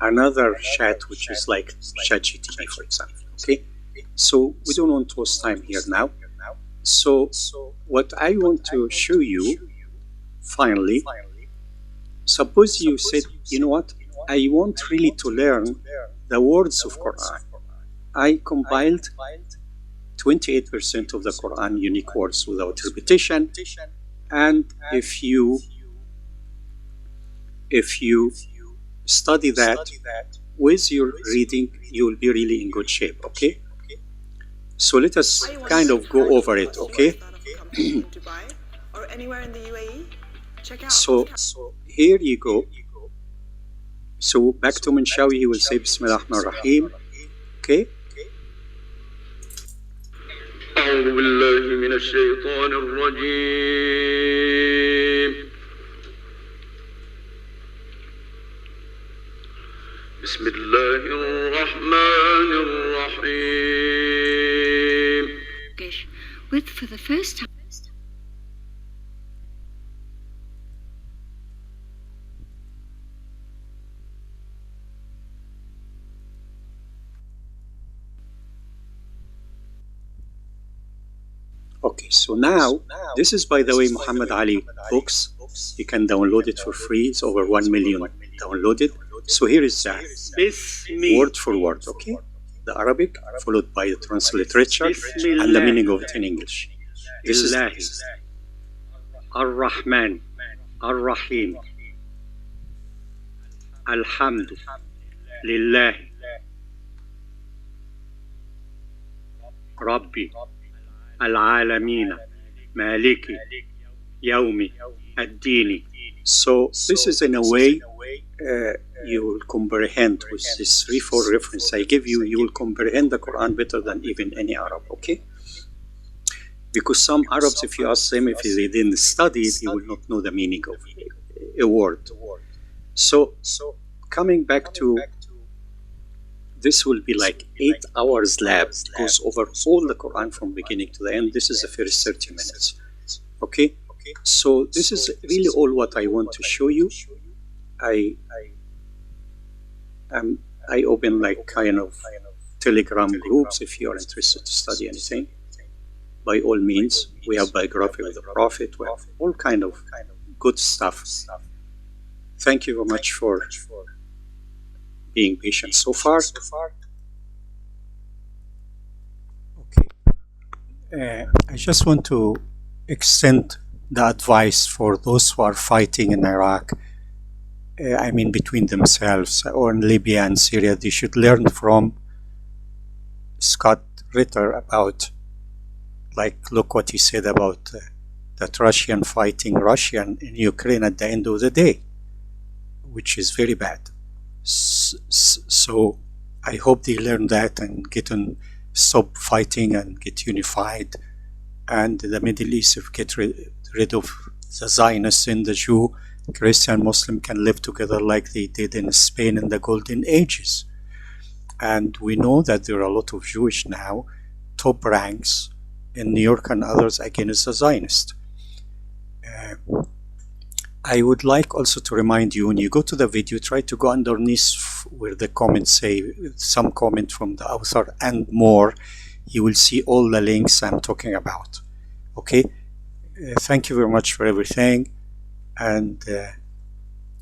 another chat, which is like ChatGPT, for example. Okay, so we don't want to waste time here now. So what I want to show you, finally, suppose you said, you know what, I want really to learn the words of Quran. I compiled 28% of the Quran unique words without repetition, and if you study that with your reading, you will be really in good shape. Okay, so let us kind of go over it. Okay. or anywhere in the UAE, check out. So here you go. So back to Minshawi, he will say Bismillah ar-Rahman ar-Rahim. Okay. أعوذ بالله من الشيطان الرجيم. بسم الله الرحمن الرحيم. With for the first time. Okay, so now, this is, by the way, Muhammad Ali books. You can download it for free. It's over 1 million downloaded. So here is that, word for word, okay? The Arabic, followed by the transliteration and the meaning of it in English. This is Ar-Rahman, Ar-Rahim, الحمد لله ربي العالمين مالكي يومي الدين. So this is, in a way, you will comprehend with this 3-4 reference I give you. You will comprehend the Quran better than even any Arab. Okay? Because some Arabs, if you ask them, if they didn't study it, they will not know the meaning of a word. So coming back to this, will be like 8 hours lab. It goes over all the Quran from beginning to the end. This is the first 30 minutes. Okay? So this is really all what I want to show you. I open like kind of Telegram groups if you are interested to study anything. By all means, we have biography of the Prophet. We have all kind of good stuff. Thank you very much for being patient so far. Okay. I just want to extend the advice for those who are fighting in Iraq. I mean, between themselves, or in Libya and Syria. They should learn from Scott Ritter about, like, look what he said about that Russian fighting Russian in Ukraine at the end of the day, which is very bad. So I hope they learn that and stop fighting and get unified. And the Middle East, if get rid of the Zionists and the Jew, Christian, Muslim can live together like they did in Spain in the Golden Ages. And we know that there are a lot of Jewish now, top ranks in New York and others against the Zionists. I would like also to remind you, when you go to the video, try to go underneath where the comments say, some comment from the author and more. You will see all the links I'm talking about. Okay? Thank you very much for everything. And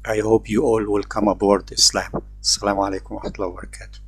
I hope you all will come aboard Islam. Assalamu alaikum wa rahmatullahi wa barakatuh.